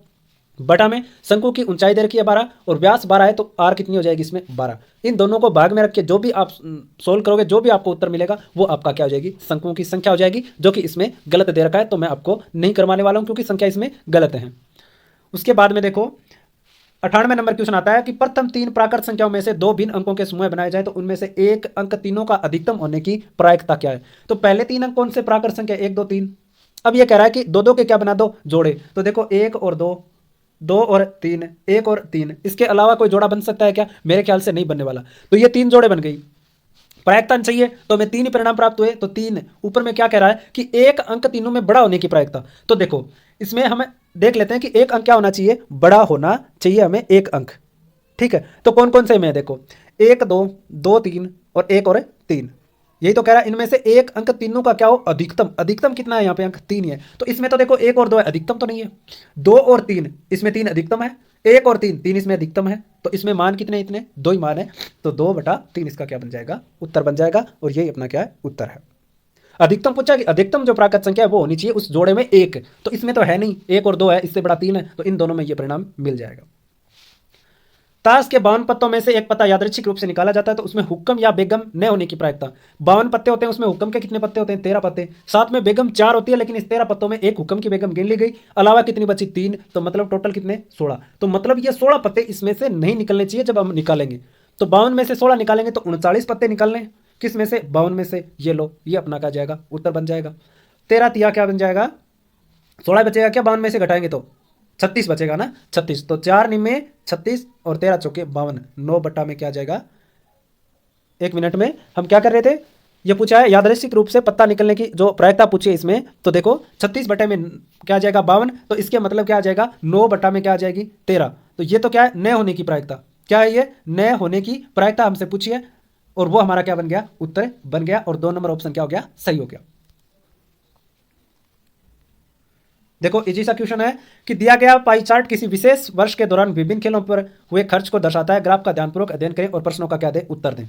S1: बटा में शंकु की ऊंचाई दे रखी है 12 और व्यास 12 है, तो आर कितनी हो जाएगी इसमें 12। इन दोनों को भाग में रख के जो भी आप सोल्व करोगे, जो भी आपको उत्तर मिलेगा वो आपका क्या हो जाएगी, शंकुओं की संख्या हो जाएगी, जो कि इसमें गलत दे रखा है, तो मैं आपको नहीं करवाने वाला हूं क्योंकि संख्या इसमें गलत है। उसके बाद में देखो 98 नंबर क्वेश्चन आता है कि प्रथम 3 प्राकृत संख्याओं में से 2 भिन्न अंकों के समूह बनाए जाए, तो उनमें से एक अंक तीनों का अधिकतम होने की प्रायिकता क्या है। तो पहले 3 अंक कौन से प्राकृत संख्या, 1 2 3। अब ये कह रहा है कि दो दो के क्या बना दो, जोड़े। तो देखो 1 और 2, 2 और 3, 1 और 3, इसके अलावा कोई जोड़ा बन सकता है क्या, मेरे ख्याल से नहीं बनने वाला। तो ये 3 जोड़े बन गई, प्रायिकता चाहिए तो हमें 3 ही परिणाम प्राप्त हुए। तो 3 ऊपर में क्या कह रहा है कि एक अंक तीनों में बड़ा होने की प्रायिकता। तो देखो इसमें हमें देख लेते हैं कि एक अंक क्या होना चाहिए, बड़ा होना चाहिए हमें एक अंक। ठीक है। तो कौन कौन से में देखो 1 2 2 3 और 1 और 3, यही तो कह रहा है इनमें से एक अंक तीनों का क्या हो, अधिकतम। अधिकतम कितना है यहाँ पे, अंक 3 ही है। तो इसमें तो देखो 1 और 2 है, अधिकतम तो नहीं है। 2 और 3 इसमें 3 अधिकतम है, 1 और 3 3 इसमें अधिकतम है। तो इसमें मान कितने, इतने 2 ही मान है। तो 2/3 इसका क्या बन जाएगा, उत्तर बन जाएगा। और यही अपना क्या है, उत्तर है। अधिकतम पूछा कि अधिकतम जो प्राकृत संख्या है वो होनी चाहिए उस जोड़े में एक, तो इसमें तो है नहीं, 1 और 2 है, इससे बड़ा 3 है, तो इन दोनों में ये परिणाम मिल जाएगा। ताश के 52 पत्तों में से एक पत्ता यादृच्छिक रूप से निकाला जाता है, तो उसमें हुक्म या बेगम न होने की प्रायिकता। 52 पत्ते होते हैं, उसमें हुक्म के कितने पत्ते होते हैं, 13 पत्ते। साथ में बेगम 4 होती है, लेकिन इस 13 पत्तों में एक हुक्म की बेगम गिन ली गई, अलावा कितनी बची, 3। तो मतलब टोटल कितने, 16। तो मतलब ये 16 पत्ते इसमें से नहीं निकलने चाहिए जब हम निकालेंगे। तो 52 में से 16 निकालेंगे तो 39 पत्ते निकलने, किस में से, 52 में से। ये लो, ये अपना क्या जाएगा, उत्तर बन जाएगा। 13 तिया क्या बन जाएगा, 16 बचेगा क्या, 52 में से घटाएंगे तो 36 बचेगा ना, 36। तो 4 निमे 36 और 13 चौके 52, 9 बटा में क्या जाएगा। 1 मिनट में हम क्या कर रहे थे, ये पूछा है यादृच्छिक रूप से पत्ता निकलने की जो प्रायिकता पूछी है इसमें। तो देखो 36 बटे में क्या जाएगा 52, तो इसके मतलब क्या आ जाएगा 9 बटा में क्या आ जाएगी 13। तो ये तो क्या है, न होने की प्रायिकता। क्या है ये, न होने की प्रायिकता हमसे पूछी है, और वो हमारा क्या बन गया, उत्तर बन गया। और 2 नंबर ऑप्शन क्या हो गया, सही हो गया। देखो इजी सा क्वेश्चन है कि दिया गया पाई चार्ट किसी विशेष वर्ष के दौरान विभिन्न खेलों पर हुए खर्च को दर्शाता है। ग्राफ का ध्यानपूर्वक अध्ययन करें और प्रश्नों का क्या दे, उत्तर दें।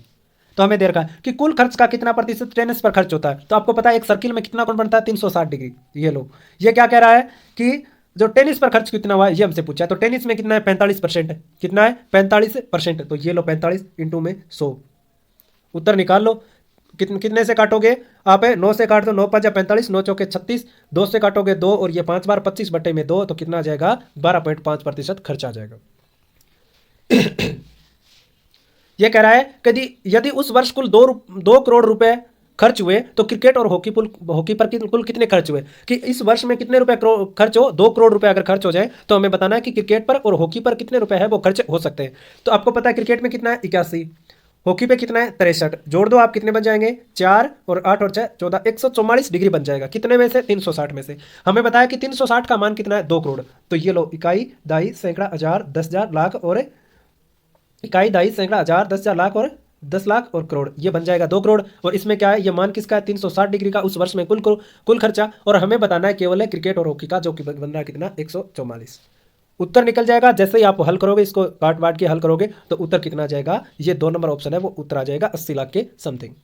S1: तो हमें दे रखा है कि कुल खर्च का कितना प्रतिशत टेनिस पर खर्च होता है। तो आपको पता है एक सर्किल में कितना कोण बनता है, 360 डिग्री। ये लो, ये क्या कह रहा है कि जो टेनिस पर खर्च कितना हुआ है ये हमसे पूछा है। तो टेनिस में कितना है, 45%। कितना है, 45%। तो ये लो 45 इंटू में 100, उत्तर निकाल लो। कितने से काटोगे आप, 9 से काट दो, 9 5 45, 9 चौके 36, 2 से काटोगे 2 और ये 5 बार 25 बटे में 2, तो कितना आ जाएगा 12.5% खर्च आ जाएगा। ये कह रहा है कि यदि उस वर्ष कुल 2 करोड़ रुपए खर्च हुए तो क्रिकेट और हॉकी पर कुल कितने खर्च हुए, कि इस वर्ष में कितने रुपए खर्च हो, 2 करोड़ रुपए अगर खर्च हो जाए तो हमें बताना है कि क्रिकेट पर और हॉकी पर कितने रुपए है वो खर्च हो सकते हैं। तो आपको पता है क्रिकेट में कितना है 81, हॉकी पे कितना है 63, जोड़ दो आप कितने बन जाएंगे 4 और 8 और 6 14, 144 डिग्री बन जाएगा। कितने में से, 360 में से। हमें बताया कि 360 का मान कितना है, 2 करोड़। तो ये लो, इकाई, दाई, सैकड़ा, हजार, 10,000, लाख और इकाई, दहाई, सैकड़ा, हजार, 10,000, लाख और 10 लाख और करोड़, ये बन जाएगा 2 करोड़। और इसमें क्या है, ये मान किसका है, 360 डिग्री का, उस वर्ष में कुल खर्चा। और हमें बताना है केवल है क्रिकेट और हॉकी का, जो कि बन रहा है कितना, 144। उत्तर निकल जाएगा जैसे ही आप हल करोगे, इसको काट वाट के हल करोगे तो उत्तर कितना आ जाएगा, ये 2 नंबर ऑप्शन है वो उत्तर आ जाएगा 80 लाख के समथिंग।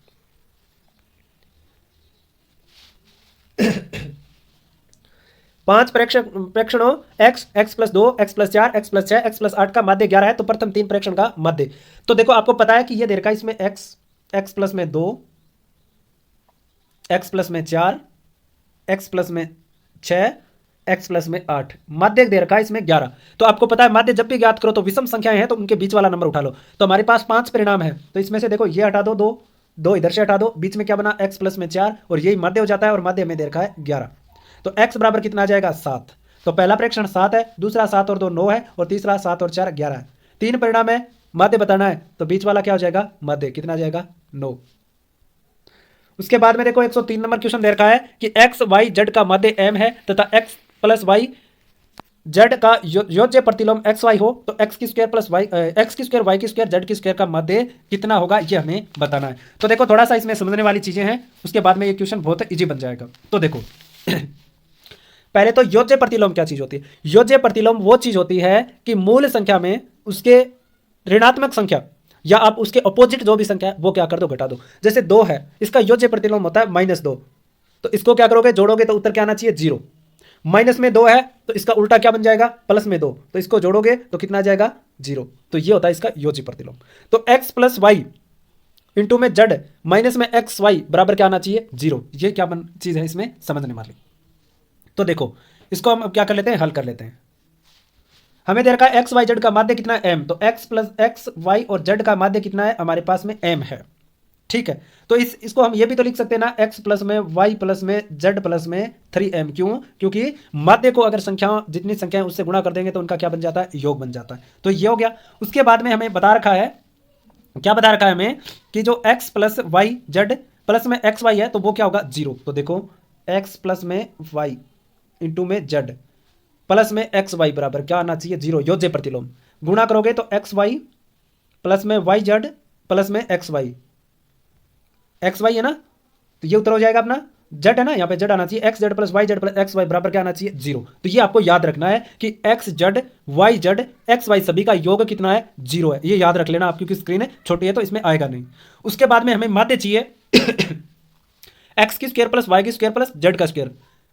S1: पांच प्रेक्षणों x, x+2, x+4, x+6, x+8 का माध्य 11 है, तो प्रथम 3 प्रेक्षण का माध्य। तो देखो आपको पता है कि ये दे रखा है इसमें x+2, x+4, x+6, x+8, माध्य दे रखा है इसमें 11। तो आपको पता है माध्य जब भी ज्ञात करो तो विषम संख्याएं हैं तो उनके बीच वाला नंबर उठा लो। तो हमारे पास 5 परिणाम है, तो इसमें से देखो ये हटा दो, दो इधर से हटा दो, बीच में क्या बना, x+4, और यही माध्य हो जाता है, और माध्य हमें दे रखा है 11। तो x बराबर कितना आ जाएगा, 7। तो पहला प्रेक्षण 7 है, दूसरा 7 और 2 9 है, और तीसरा 7 और 4 11 है। 3 परिणाम है, माध्य बताना है, तो बीच वाला क्या हो जाएगा, माध्य कितना आ जाएगा, 9। उसके बाद में देखो 103 नंबर क्वेश्चन दे रखा है कि एक्स वाई जेड का माध्य m है तथा x प्लस वाई जेड का योज्य प्रतिलोम एक्स वाई हो, तो एक्स की स्क्वायर प्लस वाई, एक्स की स्क्वायर वाई की स्क्वायर जेड की स्क्वायर का माध्य कितना होगा, ये हमें बताना है। तो देखो थोड़ा सा इसमें समझने वाली चीजें हैं, उसके बाद में ये क्वेश्चन बहुत इजी बन जाएगा। तो देखो पहले तो योज्य प्रतिलोम क्या चीज होती है। योज्य प्रतिलोम वो चीज होती है कि मूल संख्या में उसके ऋणात्मक संख्या या आप उसके अपोजिट जो भी संख्या है वो क्या कर दो, घटा दो। जैसे 2 है, इसका योज्य प्रतिलोम होता है -2, तो इसको क्या करोगे, जोड़ोगे तो उत्तर क्या आना चाहिए, 0। माइनस में 2 है तो इसका उल्टा क्या बन जाएगा, +2, तो इसको जोड़ोगे तो कितना आ जाएगा, 0। तो ये होता है इसका योज्य प्रतिलोम। तो x प्लस वाई इंटू में जेड माइनस में एक्स वाई बराबर क्या आना चाहिए, 0। ये क्या चीज है इसमें समझने वाली। तो देखो इसको हम अब क्या कर लेते हैं, हल कर लेते हैं। हमें दे रखा है एक्स वाई जेड का माध्य कितना है, m, तो x प्लस एक्स वाई और जेड का माध्य कितना है, हमारे पास में m है, ठीक है। तो इसको हम ये भी तो लिख सकते हैं ना, x प्लस में y प्लस में z प्लस में 3m, क्यों, क्योंकि माध्य को अगर संख्या जितनी संख्या है उससे गुणा कर देंगे तो उनका क्या बन जाता है, योग बन जाता है। तो ये हो गया। उसके बाद में हमें बता रखा है, क्या बता रखा है हमें कि जो x plus y z plus में एक्स वाई है तो वो क्या होगा, 0। तो देखो x प्लस में वाई इंटू में जेड प्लस में एक्स वाई बराबर क्या आना चाहिए, 0, योज्य प्रतिलोम। गुणा करोगे तो एक्स वाई प्लस में वाई जेड प्लस में एक्स वाई है ना, तो ये उत्तर हो जाएगा अपना। जेड है ना, यहाँ पे जेड आना चाहिए, x z plus y z plus x y बराबर क्या आना चाहिए, 0। तो ये आपको याद रखना है कि x z y z x y सभी का योग कितना है, 0 है। ये याद रख लेना आप, क्योंकि स्क्रीन छोटी है तो इसमें आएगा नहीं। उसके बाद में हमें माध्य चाहिए एक्स की स्क्वायर प्लस वाई की स्क्वायर प्लस जेड का स्क्वायर।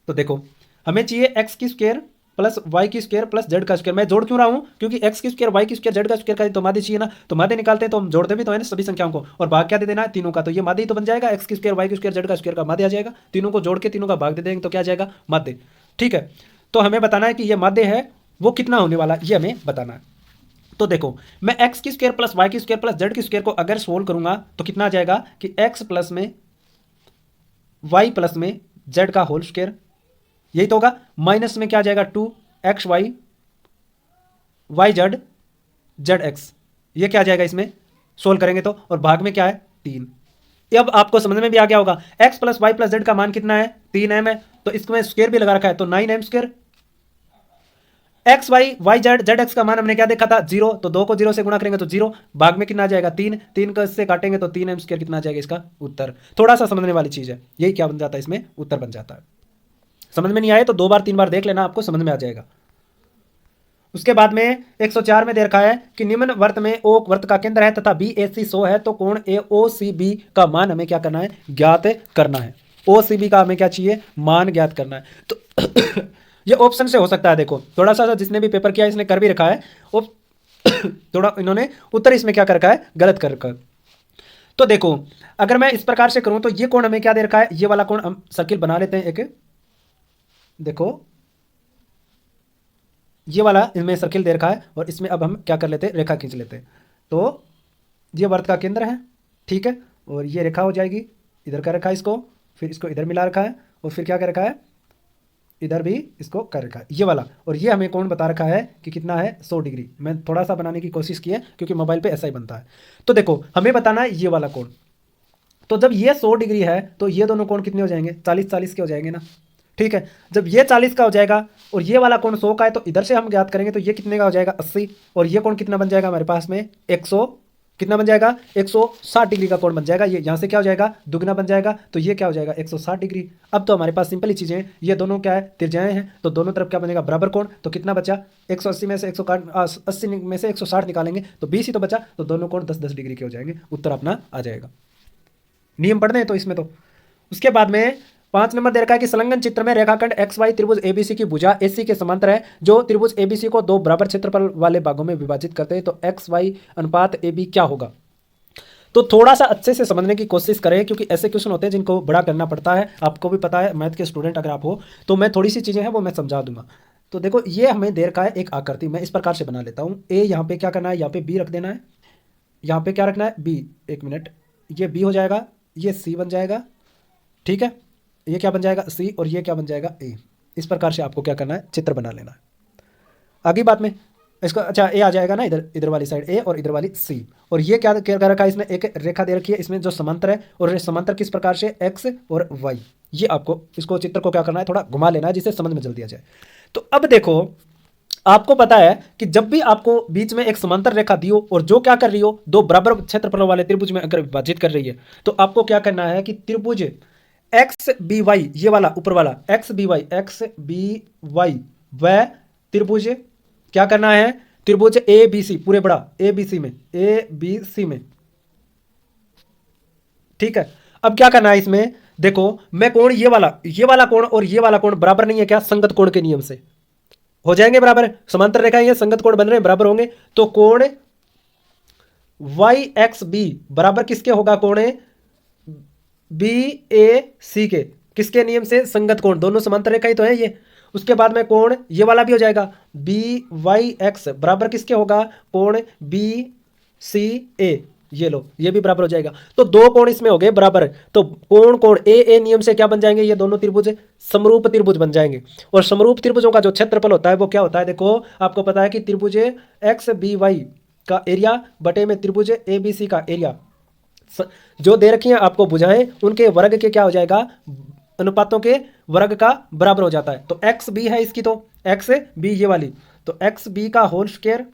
S1: तो देखो हमें चाहिए एक्स की स्क्वायर प्लस वाई की स्क्वायर प्लस जेड का स्क्वायर। मैं जोड़ क्यों रहा हूं, क्योंकि एक्स की स्क्वायर वाई की स्क्वायर जेड का स्क्वायर का तो माध्य चाहिए ना, तो माध्य निकालते हैं तो हम जोड़ते भी तो है ना सभी संख्याओं को, और भाग क्या दे देना है, तीनों का। तो ये माध्य ही तो बन जाएगा, एक्स की स्क्वायर वाई की स्क्वायर जेड का स्क्वायर का माध्य आ जाएगा। तीनों को जोड़ के तीनों का भाग दे देंगे तो क्या आ जाएगा, माध्य, ठीक है। तो हमें बताना है कि ये माध्य है वो कितना होने वाला, ये हमें बताना है। तो देखो मैं एक्स की स्क्वायर प्लस वाई की स्क्वायर प्लस जेड की स्क्वायर को अगर सोल्व करूंगा तो कितना आ जाएगा कि एक्स प्लस में वाई प्लस में जेड का होल स्क्वायर, यही तो होगा, माइनस में क्या आ जाएगा, 2x y y z z x, ये क्या आ जाएगा इसमें सोल्व करेंगे तो, और भाग में क्या है, 3। अब आपको समझ में भी आ गया होगा, x plus y plus z का मान कितना है, 3m है, तो इसमें स्क्वायर भी लगा रखा है तो 9m square. X y y z z x का मान हमने क्या देखा था, 0, तो 2 को 0 से गुणा करेंगे तो 0, भाग में कितना आ जाएगा, 3, 3 को इससे काटेंगे तो 3m स्क्वायर कितना आ जाएगा इसका उत्तर। थोड़ा सा समझने वाली चीज है, यही क्या बन जाता है इसमें उत्तर बन जाता है। समझ में नहीं आए तो 2 बार 3 बार देख लेना, आपको समझ में आ जाएगा। उसके बाद में 104 में दे रखा है कि निम्न वृत्त में ओ वृत्त का केंद्र है तथा बी ए सी 100 है, तो कोण ए ओ सी बी का मान हमें क्या करना है, ज्ञात करना है। ओ सी बी का हमें क्या चाहिए, मान ज्ञात करना है। तो ये ऑप्शन से हो सकता है, देखो थोड़ा सा जिसने भी पेपर किया इसने कर भी रखा है, थोड़ा इन्होंने उत्तर इसमें क्या कर रखा है, गलत कर रखा है। तो देखो अगर मैं इस प्रकार से करूं तो ये कोण हमें क्या दे रखा है, ये वाला कोण हम सर्किल बना लेते हैं एक, देखो ये वाला इसमें सर्किल दे रखा है, और इसमें अब हम क्या कर लेते हैं, रेखा खींच लेते हैं। तो ये वृत्त का केंद्र है, ठीक है, और ये रेखा हो जाएगी, इधर का रखा है इसको, फिर इसको इधर मिला रखा है, और फिर क्या कर रखा है, इधर भी इसको कर रखा है ये वाला, और ये हमें कौन बता रखा है कि कितना है, 100 डिग्री। मैं थोड़ा सा बनाने की कोशिश की है क्योंकि मोबाइल पे ऐसा ही बनता है। तो देखो हमें बताना है ये वाला कोण, तो जब ये 100 डिग्री है तो ये दोनों कोण कितने हो जाएंगे, 40 40 के हो जाएंगे ना, ठीक है। जब ये 40 का हो जाएगा और ये वाला कोण 100 का है तो इधर से हम ज्ञात करेंगे तो ये कितने का हो जाएगा 80, और ये कोण कितना बन जाएगा हमारे पास में 100, कितना बन जाएगा 160 डिग्री का कोण बन जाएगा। ये यहाँ से क्या हो जाएगा दुगना बन जाएगा, तो ये क्या हो जाएगा 160 डिग्री। अब तो हमारे पास सिंपल ही चीज़ें हैं, ये दोनों क्या है तिरछाएं हैं, तो दोनों तरफ क्या बनेगा बराबर कोण। तो कितना बचा 180 में से 180 में से 160 निकालेंगे तो 20 ही तो बचा, तो दोनों कोण 10-10 डिग्री के हो जाएंगे, उत्तर अपना आ जाएगा। नियम पढ़ दें तो इसमें तो उसके बाद में 5 नंबर दे रखा है कि संलग्न चित्र में रेखाखंड एक्स वाई त्रिभुज एबीसी की भुजा एसी के समांतर है जो त्रिभुज एबीसी को दो बराबर क्षेत्रफल वाले भागों में विभाजित करते हैं, तो एक्स वाई अनुपात ए बी क्या होगा। तो थोड़ा सा अच्छे से समझने की कोशिश करें क्योंकि ऐसे क्वेश्चन होते हैं जिनको बड़ा करना पड़ता है, आपको भी पता है मैथ के स्टूडेंट अगर आप हो तो मैं थोड़ी सी चीज़ें हैं वो मैं समझा दूंगा। तो देखो ये हमें दे रखा है एक आकृति, मैं इस प्रकार से बना लेता हूँ। ए यहाँ पे क्या करना है, यहाँ पे बी रख देना है, यहाँ पे क्या रखना है बी, एक मिनट, ये बी हो जाएगा, ये सी बन जाएगा, ठीक है, ये क्या बन जाएगा सी, और ये क्या बन जाएगा ए। इस प्रकार से आपको क्या करना है चित्र बना लेना है। आगे बात में इसका अच्छा ए आ जाएगा ना, इधर इधर वाली साइड ए और इधर वाली सी, और ये क्या कर रखा है इसमें एक रेखा दे रखी है इसमें जो समांतर है, और समांतर किस प्रकार से एक्स और वाई। ये आपको इसको चित्र को क्या करना है थोड़ा घुमा लेना है जिससे समझ में जल्दी आ जाए। तो अब देखो आपको पता है कि जब भी आपको बीच में एक समांतर रेखा दी हो और जो क्या कर रही हो दो बराबर क्षेत्रफलों वाले त्रिभुज में अगर विभाजित कर रही है, तो आपको क्या करना है कि त्रिभुज एक्स बी वाई, ये वाला ऊपर वाला एक्स बी वाई वह त्रिभुज क्या करना है त्रिभुज ए बी सी, पूरे बड़ा ए बी सी में, ठीक है। अब क्या करना है इसमें देखो मैं कोण ये वाला कोण और ये वाला कोण बराबर नहीं है क्या, संगत कोण के नियम से हो जाएंगे बराबर, समांतर रेखाएं ये संगत कोण बन रहे हैं बराबर होंगे, तो कोण वाई एक्स बी बराबर किसके होगा, कोण बी ए सी के, किसके नियम से संगत कोण, दोनों समांतर रेखाएं तो है ये। उसके बाद में कोण ये वाला भी हो जाएगा बी वाई एक्स बराबर किसके होगा, कोण बी सी ए, ये लो ये भी बराबर हो जाएगा। तो दो कोण इसमें हो गए बराबर, तो कोण ए नियम से क्या बन जाएंगे, ये दोनों त्रिभुज समरूप त्रिभुज बन जाएंगे। और समरूप त्रिभुजों का जो क्षेत्रफल होता है वो क्या होता है, देखो आपको पता है कि त्रिभुज एक्स बी वाई का एरिया बटे में त्रिभुज ए बी सी का एरिया जो दे रखी है आपको भुजाएं उनके वर्ग के क्या हो जाएगा, अनुपातों के वर्ग का बराबर हो जाता है। तो एक्स बी है इसकी, तो एक्स बी ये वाली, तो एक्स बी का होल स्क्वायर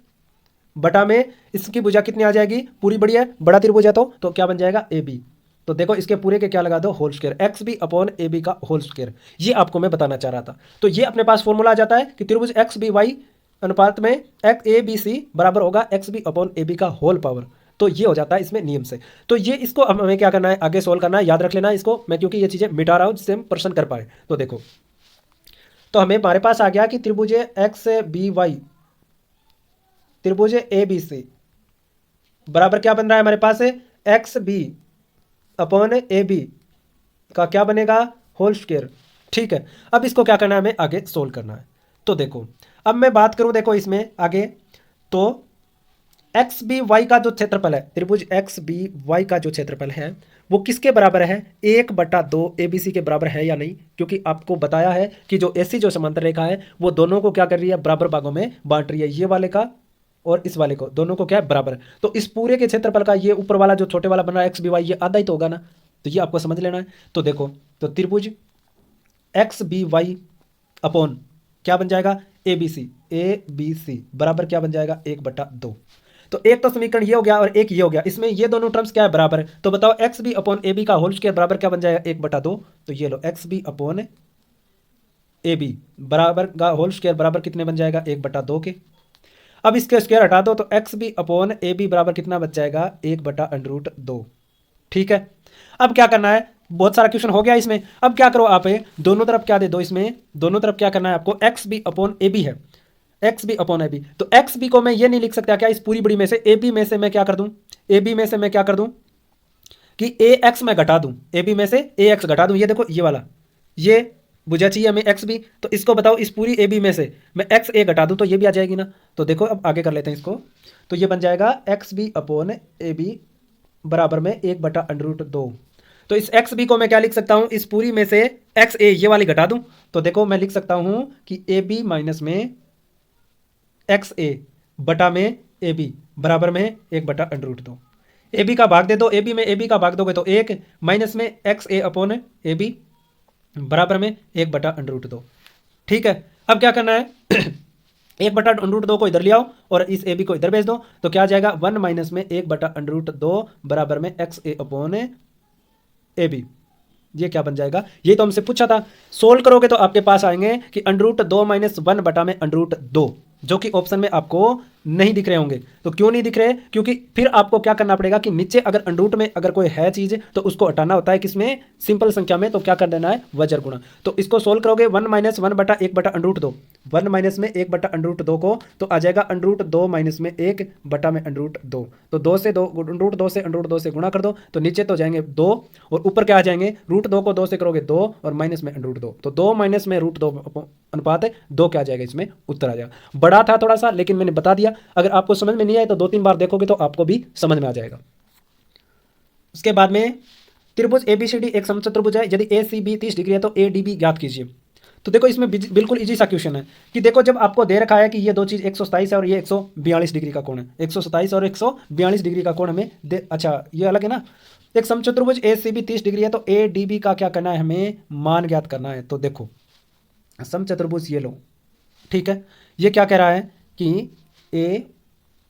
S1: बटा में इसकी भुजा कितनी आ जाएगी, पूरी बड़ी है बड़ा त्रिभुज है तो क्या बन जाएगा ए बी। तो देखो इसके पूरे के क्या लगा दो whole square, x B upon A B का होल स्क्वायर, ये आपको मैं बताना चाह रहा था। तो ये अपने पास फॉर्मूला आ जाता है कि त्रिभुज एक्स बी वाई अनुपात में एक्स ए बी सी बराबर होगा x B upon A B का होल पावर। तो ये हो जाता है इसमें नियम से। तो ये इसको हमें क्या करना है आगे सोल्व करना है, याद रख लेना है इसको मैं क्योंकि ये चीज़ें मिटा रहा हूँ जिससे हम प्रश्न कर पाए। तो देखो तो हमें हमारे पास आ गया कि त्रिभुज एक्स बी वाई त्रिभुज ए बी सी बराबर क्या बन रहा है हमारे पास X B upon A B का क्या बनेगा होल स्क्वायर, ठीक है। अब इसको क्या करना है हमें आगे सोल्व करना है। तो देखो अब मैं बात करूं देखो इसमें आगे, तो एक्स बी वाई का जो क्षेत्रफल है त्रिभुज एक्स बी वाई का जो क्षेत्रफल है वो किसके बराबर है, 1/2 ए बी सी के बराबर है या नहीं, क्योंकि आपको बताया है कि जो ऐसी जो समांतर रेखा है वो दोनों को क्या कर रही है बराबर भागों में बांट रही है, ये वाले का और इस वाले को दोनों को क्या है बराबर। तो इस पूरे के क्षेत्रफल का ये ऊपर वाला जो छोटे वाला बन रहा है एक्स बी वाई ये आधा ही तो होगा ना, तो ये आपको समझ लेना है। तो देखो तो त्रिभुज एक्स बी वाई अपॉन क्या बन जाएगा ए बी सी बराबर क्या बन जाएगा 1/2। तो एक तो समीकरण ये हो गया और एक ये हो गया, इसमें ये दोनों टर्म्स क्या है बराबर है। तो बताओ X B upon A B का होल स्क्वायर बराबर क्या बन जाएगा 1/2। तो ये लो X B upon A B बराबर का होल स्क्वायर बराबर कितने बन जाएगा 1/2 के। अब इसके स्क्वायर हटा दो तो x B upon A B बराबर कितना बच जाएगा 1/√2, ठीक है। अब क्या करना है, बहुत सारा क्वेश्चन हो गया इसमें। अब क्या करो आप दोनों तरफ क्या दे दो, इसमें दोनों तरफ क्या करना है आपको, एक्स बी अपॉन ए बी है, एक्स बी अपॉन ए बी। तो एक्स बी को मैं ये नहीं लिख सकता क्या इस पूरी बड़ी में से, ए बी में से मैं क्या कर दूं, ए बी में से मैं क्या कर दूं कि ए एक्स मैं घटा दूं, ए बी में से ए एक्स घटा दूं। ये देखो ये वाला ये भुजा चाहिए हमें एक्स बी, तो इसको बताओ इस पूरी ए बी में से मैं एक्स ए घटा दूं तो ये भी आ जाएगी ना। तो देखो अब आगे कर लेते हैं इसको, तो ये बन जाएगा x B upon A B बराबर में 1/√2। तो इस एक्स बी को मैं क्या लिख सकता हूं, इस पूरी में से एक्स ए ये वाली घटा दूं तो देखो मैं लिख सकता हूं कि ए बी माइनस में एक्स ए बटा में ए बी बराबर में 1/√2। ए बी का भाग दे दो, ए बी में ए बी का भाग दोगे तो 1 माइनस में x a upon A B बराबर में 1/√2। ठीक है, अब क्या करना है 1/√2 को इधर ले आओ और इस ए बी को इधर भेज दो, तो क्या आ जाएगा 1 माइनस में 1/√2 बराबर में x a upon A b. ये क्या बन जाएगा, ये तो हमसे पूछा था। सोल्व करोगे तो आपके पास आएंगे कि √2 माइनस 1 बटा में √2, जो कि ऑप्शन में आपको नहीं दिख रहे होंगे। तो क्यों नहीं दिख रहे, क्योंकि फिर आपको क्या करना पड़ेगा कि नीचे अगर अंडरूट में अगर कोई है चीज तो उसको हटाना होता है किसमें, सिंपल संख्या में। तो क्या कर देना है, वज्र गुणा। तो इसको सोल्व करोगे 1 माइनस 1 बटा 1/√2, 1 माइनस में 1/√2 को, तो आ जाएगा √2 माइनस में 1 बटा में √2। तो 2 से 2 √2 से गुणा कर दो, तो नीचे तो जाएंगे 2 और ऊपर क्या आ जाएंगे, √2 को 2 से करोगे 2 और माइनस में √2, तो 2 माइनस में √2 अनुपात है 2 क्या आ जाएगा, इसमें उत्तर आ जाएगा। बड़ा था थोड़ा सा लेकिन मैंने बता दिया, अगर आपको समझ में नहीं आए तो 2-3 बार देखोगे तो आपको भी समझ में आ जाएगा। उसके बाद में त्रिभुज एबीसीडी एक समचतुर्भुज है, यदि ए सी बी 30 डिग्री है तो ए डी बी ज्ञात कीजिए। तो देखो इसमें बिल्कुल इजी सा क्वेश्चन है कि देखो जब आपको दे रखा है कि ये दो चीज 127 है और ये 142 डिग्री का कोण है, 127 और 142 डिग्री का कोण हमें अच्छा ये अलग है ना। एक समचतुर्भुज ए सी बी 30 डिग्री है तो ए डी बी का क्या करना है, हमें मान ज्ञात करना है। तो देखो समचतुर्भुज ये लो, ठीक है, ये क्या कह रहा है कि ए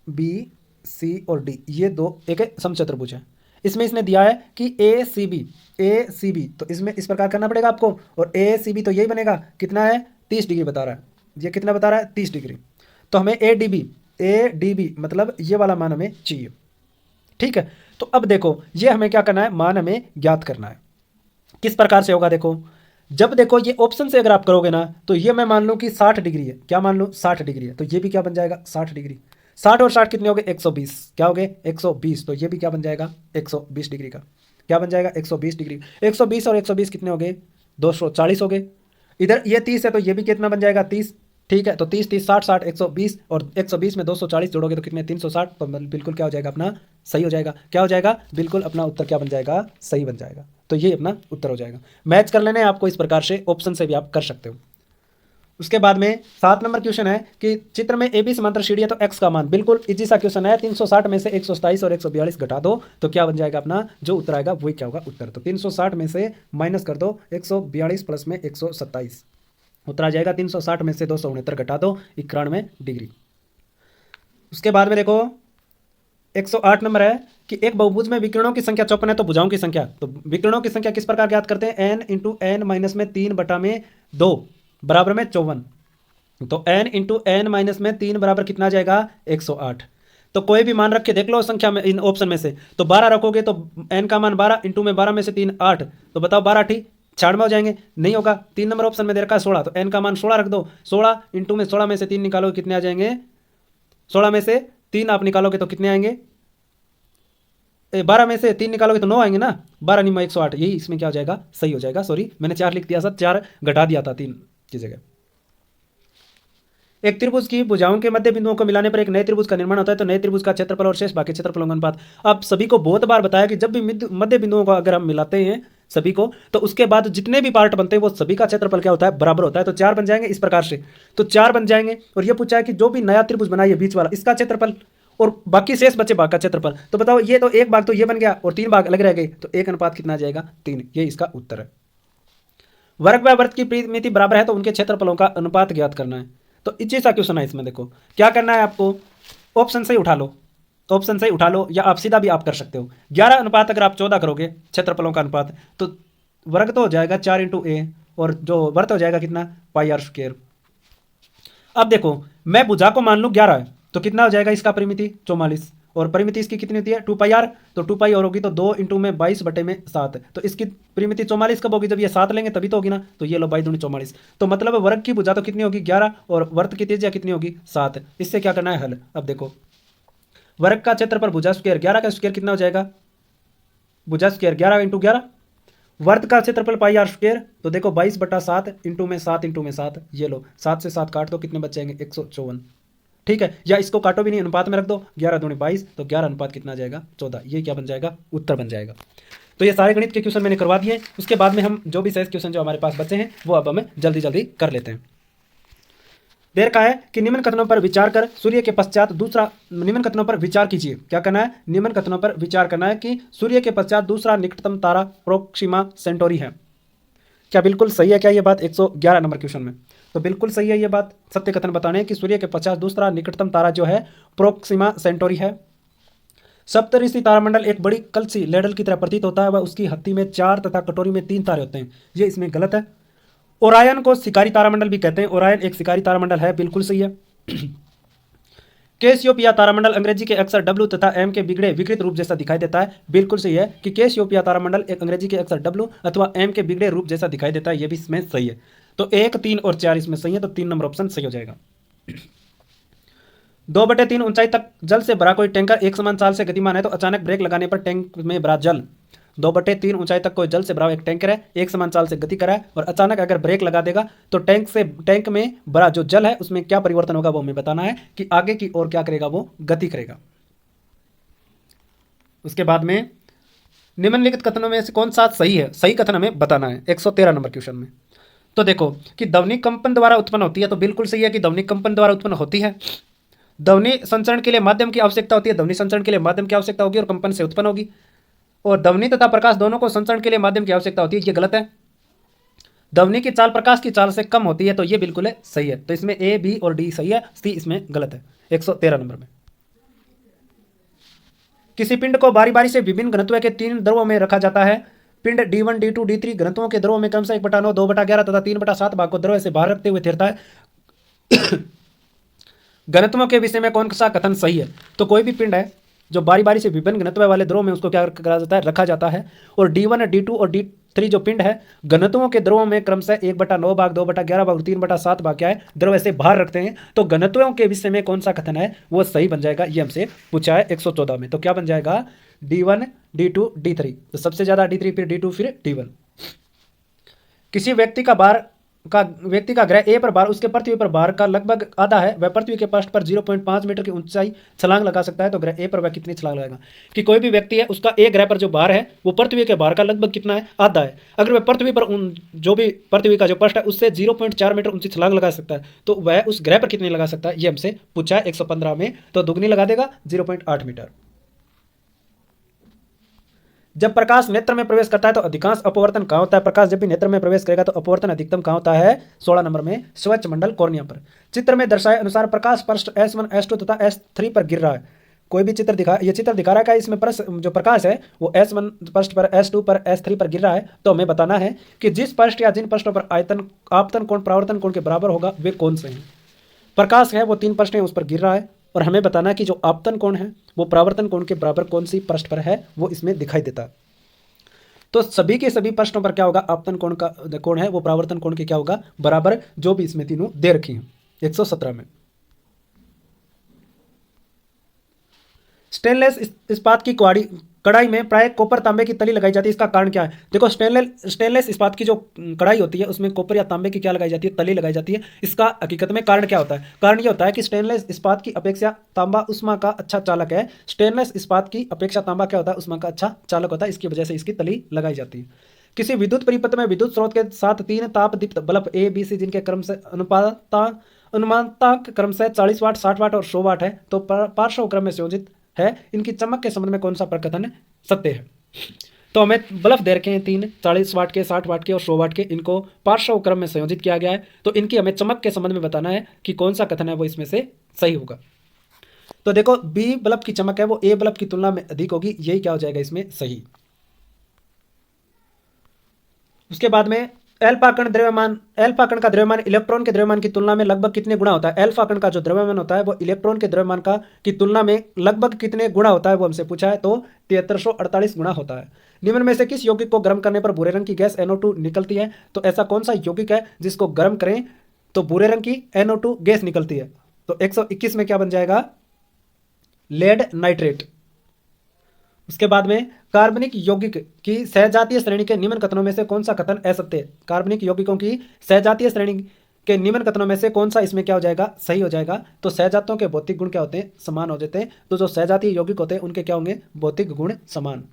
S1: बी सी और डी ये दो एक समचतुर्भुज है। इसमें इसने दिया है कि ए सी बी, तो इसमें इस प्रकार करना पड़ेगा आपको, और ए सी बी तो यही बनेगा, कितना है 30 डिग्री बता रहा है, ये कितना बता रहा है 30 डिग्री। तो हमें ए डी बी मतलब ये वाला मान हमें चाहिए। ठीक है, तो अब देखो ये हमें क्या करना है, मान हमें ज्ञात करना है। किस प्रकार से होगा, देखो जब देखो ये ऑप्शन से अगर आप करोगे ना, तो ये मैं मान लूँ कि 60 डिग्री है, क्या मान लूँ 60 डिग्री है, तो ये भी क्या बन जाएगा 60 डिग्री। 60 और 60 कितने हो गए 120, क्या हो गए 120, तो ये भी क्या बन जाएगा 120 डिग्री का, क्या बन जाएगा 120 डिग्री। 120 और 120 कितने हो गए 240 हो गए। इधर ये 30 है तो ये भी कितना बन जाएगा 30। ठीक है, तो 30 30 60 60 120 और 120 में 240 जोड़ोगे तो कितने 360, तो बिल्कुल क्या हो जाएगा अपना सही हो जाएगा। क्या हो जाएगा, बिल्कुल अपना उत्तर क्या बन जाएगा, सही बन जाएगा। तो ये अपना उत्तर हो जाएगा। मैच कर लेने आपको इस प्रकार से, ऑप्शन से भी आप कर सकते हो। उसके बाद में 7 नंबर क्वेश्चन है कि चित्र में ए बी समांतर सीढ़ी है तो एक्स का मान, बिल्कुल इजी सा क्वेश्चन है। 360 में से 127 और 142 घटा दो तो क्या बन जाएगा अपना, जो उत्तर आएगा वही क्या होगा उत्तर। तो 360 में से माइनस कर दो 142 प्लस में 127, उत्तर आ जाएगा 360 में से 269 घटा दो 91 डिग्री। उसके बाद में देखो 108 नंबर है कि एक बहुभुज में विकर्णों की संख्या 54 है तो भुजाओं की संख्या, तो विकर्णों की संख्या किस प्रकार ज्ञात करते हैं, n इंटू एन माइनस में 3 बटा में 2 बराबर में 54। तो n इंटू एन माइनस में 3 बराबर कितना आ जाएगा 108। तो कोई भी मान रख के देख लो संख्या में, इन ऑप्शन में से, तो 12 रखोगे तो n का मान 12 इंटू में 12 में से 3 8, तो बताओ 12 ठीक 6 हो जाएंगे, नहीं होगा। 3 नंबर ऑप्शन में दे रखा है 16, तो n का मान 16 रख दो, 16 इंटू में 16 में से 3 निकालोगे कितने आ जाएंगे, 16 में से 3 आप निकालोगे तो कितने आएंगे, 12 में से 3 निकालोगे तो 9 आएंगे ना, 12 निम्न 108, यही इसमें क्या हो जाएगा सही हो जाएगा। सॉरी मैंने 4 लिख दिया था, 4 घटा दिया था 3 की जगह। एक त्रिभुज की भुजाओं के मध्य बिंदुओं को मिलाने पर एक नए त्रिभुज का निर्माण होता है, तो नए त्रिभुज का क्षेत्रफल और शेष बाकी क्षेत्रफलों का अनुपात। आप सभी को बहुत बार बताया कि जब भी मध्य बिंदुओं को अगर हम मिलाते हैं सभी को, तो उसके बाद जितने भी पार्ट बनते हैं वो सभी का क्षेत्रफल क्या होता है, बराबर होता है। तो 4 बन जाएंगे इस प्रकार से, तो 4 बन जाएंगे। और ये पूछा है कि जो भी नया त्रिभुज बनाइए बीच वाला, इसका क्षेत्रफल और बाकी शेष बचे भाग का क्षेत्रफल। तो बताओ ये तो एक भाग तो ये बन गया और 3 भाग अलग रह गए, तो 1 अनुपात कितना आ जाएगा 3, ये इसका उत्तर है। वर्ग व वृत्त की परिमिति बराबर है तो उनके क्षेत्रफलों का अनुपात ज्ञात करना है। तो इच्छी सा क्वेश्चन है इसमें, देखो क्या करना है आपको, ऑप्शन से ही उठा लो, ऑप्शन से ही उठा लो, या आप सीधा भी आप कर सकते हो। 11 अनुपात अगर आप 14 करोगे क्षेत्रफलों का अनुपात, तो वर्ग तो हो जाएगा 4 इंटू ए, और जो वर्ग हो जाएगा कितना पाई आर स्क्वायर। अब देखो मैं भुजा को मान लूँ 11 है, तो कितना हो जाएगा इसका परिमिति 44, और परिमिति इसकी कितनी होती है 2 पाई आर, तो 2 पाई और होगी तो 2 इंटू में 22 बटे में 7, तो इसकी परिमिति 44 कब होगी, जब ये 7 लेंगे तभी तो होगी ना। तो ये लो 22 दूनी 44, तो मतलब वर्ग की भुजा तो कितनी होगी 11 और वर्त की त्रिज्या कितनी होगी 7। इससे क्या करना है हल। अब देखो वर्ग का क्षेत्रफल भुजा स्क्वायर 11 का स्क्वायर कितना हो जाएगा, भुजा स्क्वायर 11 इंटू 11, वर्त का क्षेत्रफल पाई आर स्क्वायर, तो देखो 22 बटा 7 इंटू में 7 इंटू में 7, ये लो 7 से 7 काट दो कितने बच जाएंगे 154। ठीक है, या इसको काटो भी नहीं, अनुपात में रख दो, 11 दूनी 22, तो 11 अनुपात कितना आ जाएगा 14, ये क्या बन जाएगा उत्तर बन जाएगा। तो ये सारे गणित के क्वेश्चन मैंने करवा दिए। उसके बाद में हम जो भी शेष क्वेश्चन जो हमारे पास बचे हैं वो अब हमें जल्दी जल्दी कर लेते हैं। देर का है कि निम्न कथनों पर विचार कर सूर्य के पश्चात दूसरा, निम्न कथनों पर विचार कीजिए। क्या करना है, निम्न कथनों पर विचार करना है कि सूर्य के पश्चात दूसरा निकटतम तारा प्रोक्सिमा सेंटोरी है। क्या बिल्कुल सही है क्या ये बात 111 नंबर क्वेश्चन में? तो बिल्कुल सही है ये बात। सत्य कथन बताने कि सूर्य के 50 दूसरा निकटतम तारा जो है प्रोक्सिमा सेंटोरी है। सप्तऋषि तारामंडल एक बड़ी कलसी लेडल की तरह प्रतीत होता है, वह उसकी हत्ती में 4 तथा कटोरी में 3 तारे होते हैं, ये इसमें गलत है। ओरायन को शिकारी तारामंडल भी कहते हैं, ओरायन एक शिकारी तारामंडल है, बिल्कुल सही है। कैसियोपिया तारामंडल अंग्रेजी के अक्षर डब्ल्यू तथा एम के बिगड़े विकृत रूप जैसा दिखाई देता है, बिल्कुल सही है कि कैसियोपिया तारामंडल एक अंग्रेजी के अक्षर डब्ल्यू अथवा एम के बिगड़े रूप जैसा दिखाई देता है, यह भी इसमें सही है। तो 1, 3 और 4 इसमें सही है, तो 3 नंबर ऑप्शन सही हो जाएगा। 2/3 ऊंचाई तक जल से भरा कोई टैंकर एक समान चाल से गतिमान है, तो अचानक ब्रेक लगाने पर टैंक में भरा जल 2/3 ऊंचाई तक कोई जल से भरा एक टैंकर है, एक समान चाल से गति करा है और अचानक अगर ब्रेक लगा देगा तो टैंक में भरा जो जल है उसमें क्या परिवर्तन होगा वो हमें बताना है कि आगे की ओर क्या करेगा, वो गति करेगा। उसके बाद में निम्नलिखित कथनों में से कौन सा सही है, सही कथन हमें बताना है 113 नंबर क्वेश्चन में। तो देखो कि ध्वनि कंपन द्वारा उत्पन्न होती है, तो बिल्कुल सही है कि ध्वनि कंपन द्वारा उत्पन्न होती है। ध्वनि संचरण के लिए माध्यम की आवश्यकता होती है, ध्वनि संचरण के लिए माध्यम की आवश्यकता होगी और कंपन से उत्पन्न होगी। और ध्वनि तथा प्रकाश दोनों को संचरण के लिए माध्यम की आवश्यकता होती है, ये गलत है। ध्वनि की चाल प्रकाश की चाल से कम होती है, तो ये बिल्कुल है सही है। तो इसमें ए, बी और डी सही है, सी इसमें गलत है 113 नंबर में। किसी पिंड को बारी बारी से विभिन्न घनत्व के 3 द्रवों में रखा जाता है। पिंड D1, D2, D3 घनत्वों के द्रवों में क्रमशः 1/9, 2/11 तथा 3/7 भाग को द्रव से बाहर रखते हुए तैरता है। घनत्वों के विषय में कौन सा कथन सही है? तो कोई भी पिंड है जो बारी बारी से विभिन्न घनत्व वाले द्रव में उसको क्या करा जाता है, रखा जाता है। और D1, D2 और D3 जो पिंड है घनत्वों के द्रवों में क्रमशः 1/9 भाग, 2/11 भाग, 3/7 भाग क्या है, द्रव से बाहर रखते हैं। तो घनत्वों के विषय में कौन सा कथन है वो सही बन जाएगा, ये हमसे पूछा है 114 में। तो क्या बन जाएगा D1, D2, D3, तो सबसे ज्यादा D3, फिर D2, फिर D1। किसी व्यक्ति का ग्रह ए पर भार उसके पृथ्वी पर भार का लगभग आधा है, वह पृथ्वी के पृष्ठ पर 0.5 मीटर की ऊंचाई छलांग लगा सकता है, तो ग्रह ए पर वह कितनी छलांग लगाएगा? कि कोई भी व्यक्ति है उसका ए ग्रह पर जो भार है वो पृथ्वी के भार का लगभग कितना है, आधा है। अगर वह पृथ्वी पर जो भी पृथ्वी का जो पृष्ठ है उससे 0.4 मीटर ऊंची छलांग लगा सकता है, तो वह उस ग्रह पर कितनी लगा सकता है, ये हमसे पूछा है 115 में। तो दुगनी लगा देगा 0.8 मीटर। जब प्रकाश नेत्र में प्रवेश करता है तो अधिकांश अपवर्तन कहाँ होता है? प्रकाश जब भी नेत्र में प्रवेश करेगा तो अपवर्तन अधिकतम कहाँ होता है? 16 नंबर में स्वच्छ मंडल कॉर्निया पर। चित्र में दर्शाए अनुसार प्रकाश पृष्ठ S1, S2 तथा S3 पर गिर रहा है। कोई भी चित्र दिखा रहा है इसमें जो प्रकाश है वो S1 पृष्ठ पर, S2 पर, S3 पर गिर रहा है। तो हमें बताना है कि जिस पृष्ठ या जिन पृष्ठों पर आपतन कोण परावर्तन कोण के बराबर होगा वे कौन से हैं। प्रकाश है वो 3 पृष्ठ है उस पर गिर रहा है और हमें बताना है कि जो आपतन कोण है वो परावर्तन कोण के बराबर कौन सी पृष्ठ पर है, वो इसमें दिखाई देता है। तो सभी के सभी पृष्ठों पर क्या होगा, आपतन कोण का कोण है वो परावर्तन कोण के क्या होगा, बराबर, जो भी इसमें तीनों दे रखी हैं 117 में। स्टेनलेस इस्पात की कढ़ाई में प्राय कॉपर तांबे की तली लगाई जाती है, इसका कारण क्या है? देखो स्टेनलेस इस्पात की जो कढ़ाई होती है उसमें कॉपर या तांबे की क्या लगाई जाती है, तली लगाई जाती है। इसका हकीकत में कारण क्या होता है? कारण ये होता है कि स्टेनलेस इस्पात की अपेक्षा तांबा उष्मा का अच्छा चालक है। स्टेनलेस इस्पात की अपेक्षा तांबा क्या होता है, उष्मा का अच्छा चालक होता है, इसकी वजह से इसकी तली लगाई जाती है। किसी विद्युत परिपथ में विद्युत स्रोत के साथ 3 ताप दीप्त बल्ब A, B, C जिनके क्रम से अनुमानतांक क्रमशः 40 वाट, 60 वाट और 100 वाट है, तो पार्श्व क्रम में संयोजित है, इनकी चमक के संबंध में कौन सा प्रकथन सत्य है? तो हमें बल्ब दे रखे हैं 3, 40 वाट के, 60 वाट के और 100 वाट के, इनको पार्श्व क्रम में संयोजित किया गया है। तो इनकी हमें चमक के संबंध में बताना है कि कौन सा कथन है वो इसमें से सही होगा। तो देखो बी बल्ब की चमक है वो ए बल्ब की तुलना में अधिक होगी, यही क्या हो जाएगा इसमें सही। उसके बाद में एल्फा कण का द्रव्यमान इलेक्ट्रॉन के द्रव्यमान की तुलना में लगभग कितने गुना होता है? एल्फा कण का जो द्रव्यमान होता है वो इलेक्ट्रॉन के द्रव्यमान की तुलना में लगभग कितने गुना होता है, वो हमसे पूछा है। तो 7348 गुना होता है। निम्न में से किस यौगिक को गर्म करने पर भूरे रंग की गैस NO2 निकलती है? तो ऐसा कौन सा यौगिक है जिसको गर्म करें तो भूरे रंग की NO2 गैस निकलती है? तो 121 में क्या बन जाएगा, लेड नाइट्रेट। उसके बाद में कार्बनिक यौगिक की सहजातीय श्रेणी के निम्न कथनों में से कौन सा कथन असत्य है? कार्बनिक यौगिकों की सहजातीय श्रेणी के निम्न कथनों में से कौन सा इसमें क्या हो जाएगा, सही हो जाएगा। तो सहजातों के भौतिक गुण क्या होते हैं, समान हो जाते हैं। तो जो सहजातीय यौगिक होते हैं उनके क्या होंगे, भौतिक गुण समान।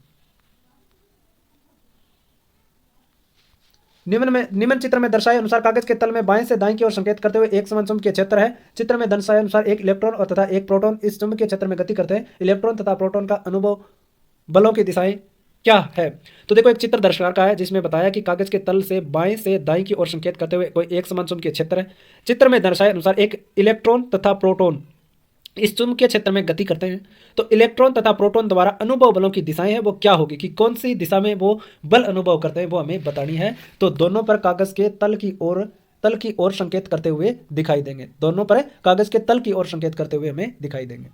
S1: निम्न चित्र में दर्शाए अनुसार कागज के तल में बाएं से दाएं की ओर संकेत करते हुए एक समान चुंबकीय क्षेत्र है। चित्र में दर्शाए अनुसार एक इलेक्ट्रॉन और तथा एक प्रोटॉन इस चुंबकीय क्षेत्र में गति करते हैं। इलेक्ट्रॉन तथा प्रोटॉन का अनुभव बलों की दिशाएं क्या है। तो देखो एक चित्र दर्शा का है जिसमें बताया कि कागज के तल से बाएं से दाएं की ओर संकेत करते हुए कोई एक समान चुंबकीय क्षेत्र है। चित्र में दर्शाए अनुसार एक इलेक्ट्रॉन तथा प्रोटॉन इस चुंबकीय क्षेत्र में गति करते हैं। तो इलेक्ट्रॉन तथा प्रोटॉन द्वारा अनुभव बलों की दिशाएं हैं वो क्या होगी, कि कौन सी दिशा में वो बल अनुभव करते हैं वो हमें बतानी है। तो दोनों पर कागज के तल की ओर संकेत करते हुए दिखाई देंगे। दोनों पर कागज के तल की ओर संकेत करते हुए हमें दिखाई देंगे।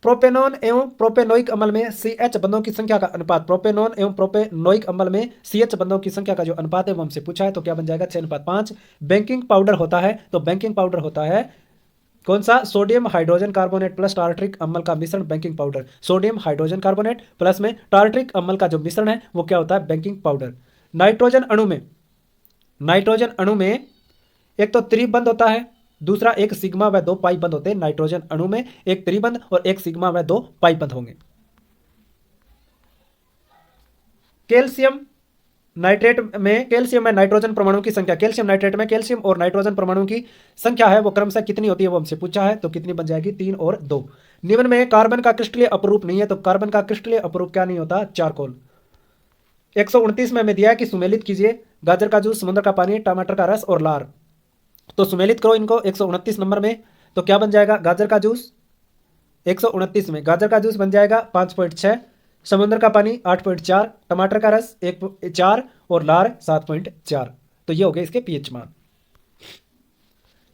S1: प्रोपेनॉन एवं प्रोपेनोइक अम्ल में CH बंधों की संख्या का अनुपात, प्रोपेनॉन एवं प्रोपेनोइक अम्ल में CH बंधों की संख्या का जो अनुपात है वो हमसे पूछा है। तो क्या बन जाएगा 6:5। बेकिंग पाउडर होता है, तो बेकिंग पाउडर होता है कौन सा, sodium hydrogen carbonate plus tartaric अम्ल का मिश्रण baking powder. Sodium hydrogen carbonate plus में टार्ट्रिक अम्ल का जो मिश्रण है वो क्या होता है, बेकिंग पाउडर। नाइट्रोजन अणु में एक तो त्रिबंध होता है, दूसरा एक सिग्मा व 2 पाई बंध होते हैं। नाइट्रोजन अणु में एक त्रिबंध और एक सिग्मा व 2 पाई बंध होंगे। कैल्शियम नाइट्रेट में कैल्शियम में नाइट्रोजन परमाणु की संख्या, कैल्शियम नाइट्रेट में कैल्शियम और नाइट्रोजन परमाणु की संख्या है वो क्रमशः कितनी होती है वो हमसे पूछा है। तो कितनी बन जाएगी, 3 और 2। निम्न में कार्बन का क्रिस्टलीय अपरूप नहीं है, तो कार्बन का क्रिस्टलीय अपरूप क्या नहीं होता, चारकोल। 129 में हमें दिया है कि सुमेलित कीजिए गाजर का जूस, समुद्र का पानी, टमाटर का रस और लार। तो सुमेलित करो इनको 129 नंबर में। तो क्या बन जाएगा, गाजर का जूस 129 में गाजर का जूस बन जाएगा 5.6, समुद्र का पानी 8.4, टमाटर का रस 1.4 और लार 7.4। तो ये हो गए इसके पीएच मान।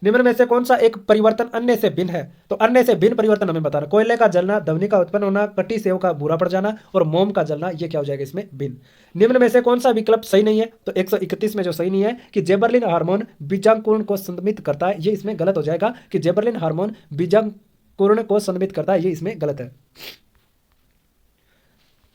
S1: निम्न में से कौन सा एक परिवर्तन अन्य से भिन्न है। तो अन्य से भिन्न परिवर्तन हमें बताना, कोयले का जलना, ध्वनि का उत्पन्न होना, कटी सेव का भूरा पड़ जाना और मोम का जलना, ये क्या हो जाएगा इसमें भिन्न। निम्न में से कौन सा विकल्प सही नहीं है। तो 131 में जो सही नहीं है कि जेबरलिन हार्मोन बीजांकुरण को संदमित करता है, ये इसमें गलत हो जाएगा कि जेबरलिन हार्मोन बीजांकुरण को संदमित करता है, ये इसमें गलत है।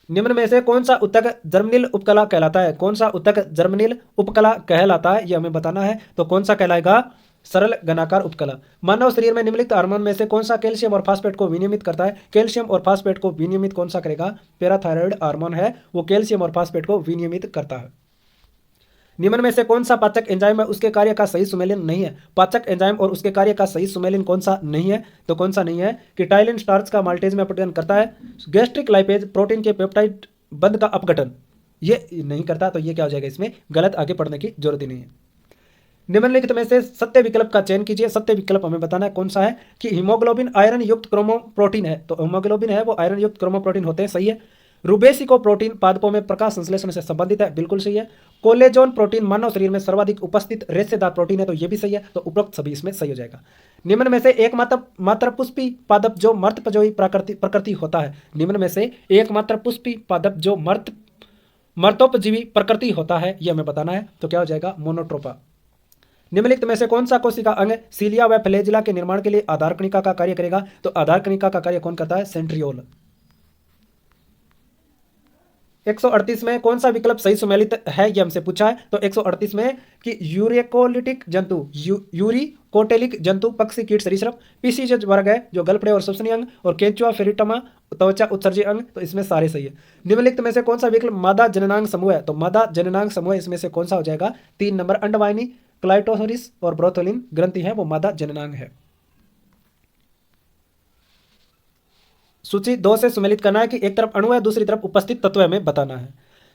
S1: निम्न में से कौन सा उत्तक जर्मनिल उपकला कहलाता है, कौन सा उत्तक जर्मनिल उपकला कहलाता है ये हमें बताना है। तो कौन सा कहलाएगा, सरल घनाकार उपकला। मानव शरीर में निम्नलिखित हार्मोन में से कौन सा कैल्शियम और फास्फेट को विनियमित करता है। कैल्शियम और फास्फेट को विनियमित कौन सा करेगा, पैराथायरॉइड हार्मोन है वो कैल्शियम और फास्फेट को विनियमित करता है। निम्न में से कौन सा पाचक एंजाइम है उसके कार्य का सही सुमेलिन नहीं है। पाचक एंजाइम और उसके कार्य का सही सुमेलिन कौन सा नहीं है। तो कौन सा नहीं है कि टाइलिन स्टार्च का माल्टेज में अपघटन करता है। गैस्ट्रिक लाइपेज प्रोटीन के पेप्टाइड बंध का अपघटन ये नहीं करता, तो ये क्या हो जाएगा इसमें गलत, आगे पढ़ने की जरूरत ही नहीं है। निम्नलिखित में से सत्य विकल्प का चयन कीजिए। सत्य विकल्प हमें बताना है कौन सा है कि हीमोग्लोबिन आयरन युक्त क्रोमोप्रोटीन है। तो हीमोग्लोबिन है वो आयरन युक्त क्रोमोप्रोटीन होते हैं, सही है। रुबेसिको प्रोटीन पादपों में प्रकाश संश्लेषण से संबंधित है, बिल्कुल सही है। कोलेजोन प्रोटीन मानव शरीर में सर्वाधिक उपस्थित रेशेदार प्रोटीन है, तो ये भी सही है। तो उपरोक्त सभी इसमें सही हो जाएगा। निम्न में से एकमात्र पुष्पी पादप जो मर्तपजोई प्रकृति होता है। निम्न में से एकमात्र पुष्पी पादप जो मर्तोपजीवी प्रकृति होता है ये हमें बताना है। तो क्या हो जाएगा, मोनोट्रोपा। निम्नलिखित में से कौन सा कोशिका अंग सीलिया व फ्लैजिला के निर्माण के लिए आधार कणिका का कार्य करेगा। तो आधार कणिका का कार्य कौन करता है, सेंट्रियोल। 138 में कौन सा विकल्प सही सुमेलित है ये हमसे पूछा है। तो 138 में कि यूरिकोलिटिक जंतु, यूरिकोटेलिक जंतु, पक्षी, कीट, सरीसृप, पीसीज वर्ग है जो गलफड़े और श्वसनीय अंग, और केंचुआ फेरिटमा त्वचा उत्सर्जी अंग, तो इसमें सारे सही है। निम्नलिखित में से कौन सा विकल्प मादा जननांग समूह है। तो मादा जननांग समूह इसमें से कौन सा हो जाएगा, 3 नंबर। अंडवाहिनी, क्लाइटोरिस और ब्रोथोलिन ग्रंथि है वो मादा जननांग है। सूची 2 से सुमेलित करना है कि एक तरफ अणु है दूसरी तरफ उपस्थित तत्व हमें बताना है।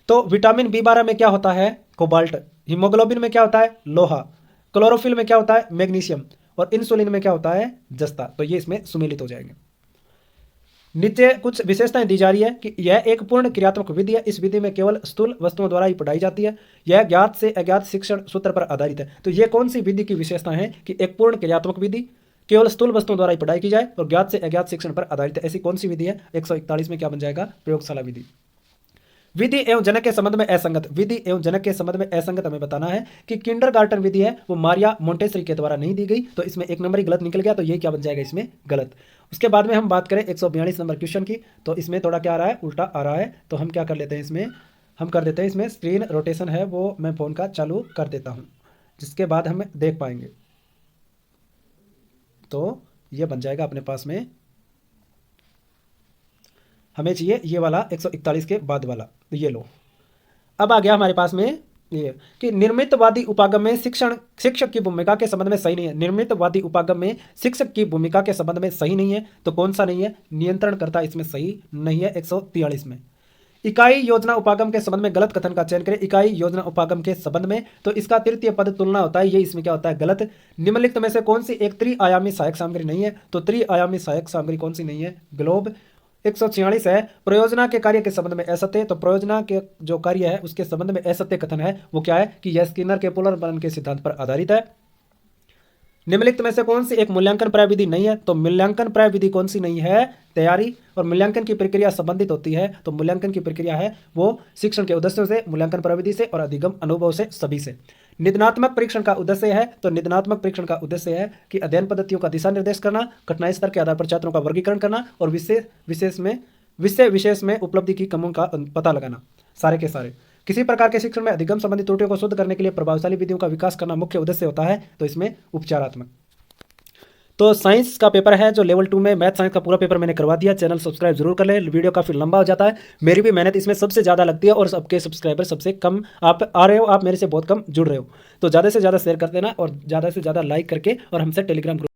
S1: तो विटामिन B12 में क्या होता है, कोबाल्ट। हीमोग्लोबिन में क्या होता है, लोहा। क्लोरोफिल में क्या होता है, मैग्नीशियम। और इंसुलिन में क्या होता है, जस्ता। तो ये इसमें सुमेलित हो जाएंगे। नीचे कुछ विशेषताएं दी जा रही है कि यह एक पूर्ण क्रियात्मक विधि है। इस विधि में केवल स्थूल वस्तुओं द्वारा ही पढ़ाई जाती है। यह ज्ञात से अज्ञात शिक्षण सूत्र पर आधारित है। तो ये कौन सी विधि की विशेषता है कि एक पूर्ण क्रियात्मक विधि, केवल स्थूल वस्तुओं द्वारा ही पढ़ाई की जाए और ज्ञात से अज्ञात शिक्षण पर आधारित है। ऐसी कौन सी विधि है, 141 में क्या बन जाएगा, प्रयोगशाला विधि। विधि एवं जनक के संबंध में असंगत, विधि एवं जनक के संबंध में असंगत हमें बताना है कि किंडरगार्टन विधि है वो मारिया मोंटेसरी के द्वारा नहीं दी गई। तो इसमें एक नंबर ही गलत निकल गया, तो ये क्या बन जाएगा इसमें गलत। उसके बाद में हम बात करें 142 नंबर क्वेश्चन की, तो इसमें थोड़ा क्या आ रहा है, उल्टा आ रहा है। तो हम क्या कर लेते हैं इसमें, हम कर देते हैं इसमें स्क्रीन रोटेशन है वो मैं फ़ोन का चालू कर देता हूँ, जिसके बाद हम देख पाएंगे। तो ये बन जाएगा अपने पास में, हमें चाहिए ये वाला 141 के बाद वाला। तो ये लो, अब आ गया हमारे पास में ये कि निर्मितवादी उपागम में शिक्षक की भूमिका के संबंध में सही नहीं है। निर्मितवादी उपागम में शिक्षक की भूमिका के संबंध में सही नहीं है, तो कौन सा नहीं है? नियंत्रणकर्ता इसमें सही नहीं है 143 में। इकाई योजना उपागम के संबंध में गलत कथन का चयन करें। इकाई योजना उपागम के संबंध में तो इसका तृतीय पद तुलना होता है, ये इसमें क्या होता है? गलत। निम्नलिखित में से कौन सी एक त्रिआयामी सहायक सामग्री नहीं है? तो त्रिआयामी सहायक सामग्री कौन सी नहीं है? ग्लोब। 146 है प्रयोजना के कार्य के संबंध में असत्य। तो प्रयोजना के जो कार्य है उसके संबंध में असत्य कथन है, वो क्या है? कि यह स्किनर के पोलर बनन के सिद्धांत पर आधारित है। निम्नलिखित में से कौन सी एक मूल्यांकन प्राय विधि नहीं है? तो मूल्यांकन प्राय विधि कौन सी नहीं है? तैयारी। और मूल्यांकन की प्रक्रिया संबंधित होती है, तो मूल्यांकन की प्रक्रिया है वो शिक्षण के उद्देश्यों से, मूल्यांकन प्राय विधि से और अधिगम अनुभव से, सभी से। निदानात्मक परीक्षण का उद्देश्य है, तो निदानात्मक परीक्षण का उद्देश्य है कि अध्ययन पद्धतियों का दिशा निर्देश करना, कठिनाई स्तर के आधार पर छात्रों का वर्गीकरण करना और विषय विशेष में उपलब्धि की कमियों का पता लगाना। सारे के सारे किसी प्रकार के शिक्षण में अधिगम संबंधी त्रुटियों को शुद्ध करने के लिए प्रभावशाली विधियों का विकास करना मुख्य उद्देश्य होता है, तो इसमें उपचारात्मक। तो साइंस का पेपर है जो लेवल 2 में, मैथ साइंस का पूरा पेपर मैंने करवा दिया। चैनल सब्सक्राइब जरूर कर ले, वीडियो काफी लंबा हो जाता है, मेरी भी मेहनत इसमें सबसे ज़्यादा लगती है और सबके सब्सक्राइबर सबसे कम आप आ रहे हो, आप मेरे से बहुत कम जुड़ रहे हो। तो ज़्यादा से ज़्यादा शेयर कर देना और ज़्यादा से ज़्यादा लाइक करके और हमसे टेलीग्राम ग्रुप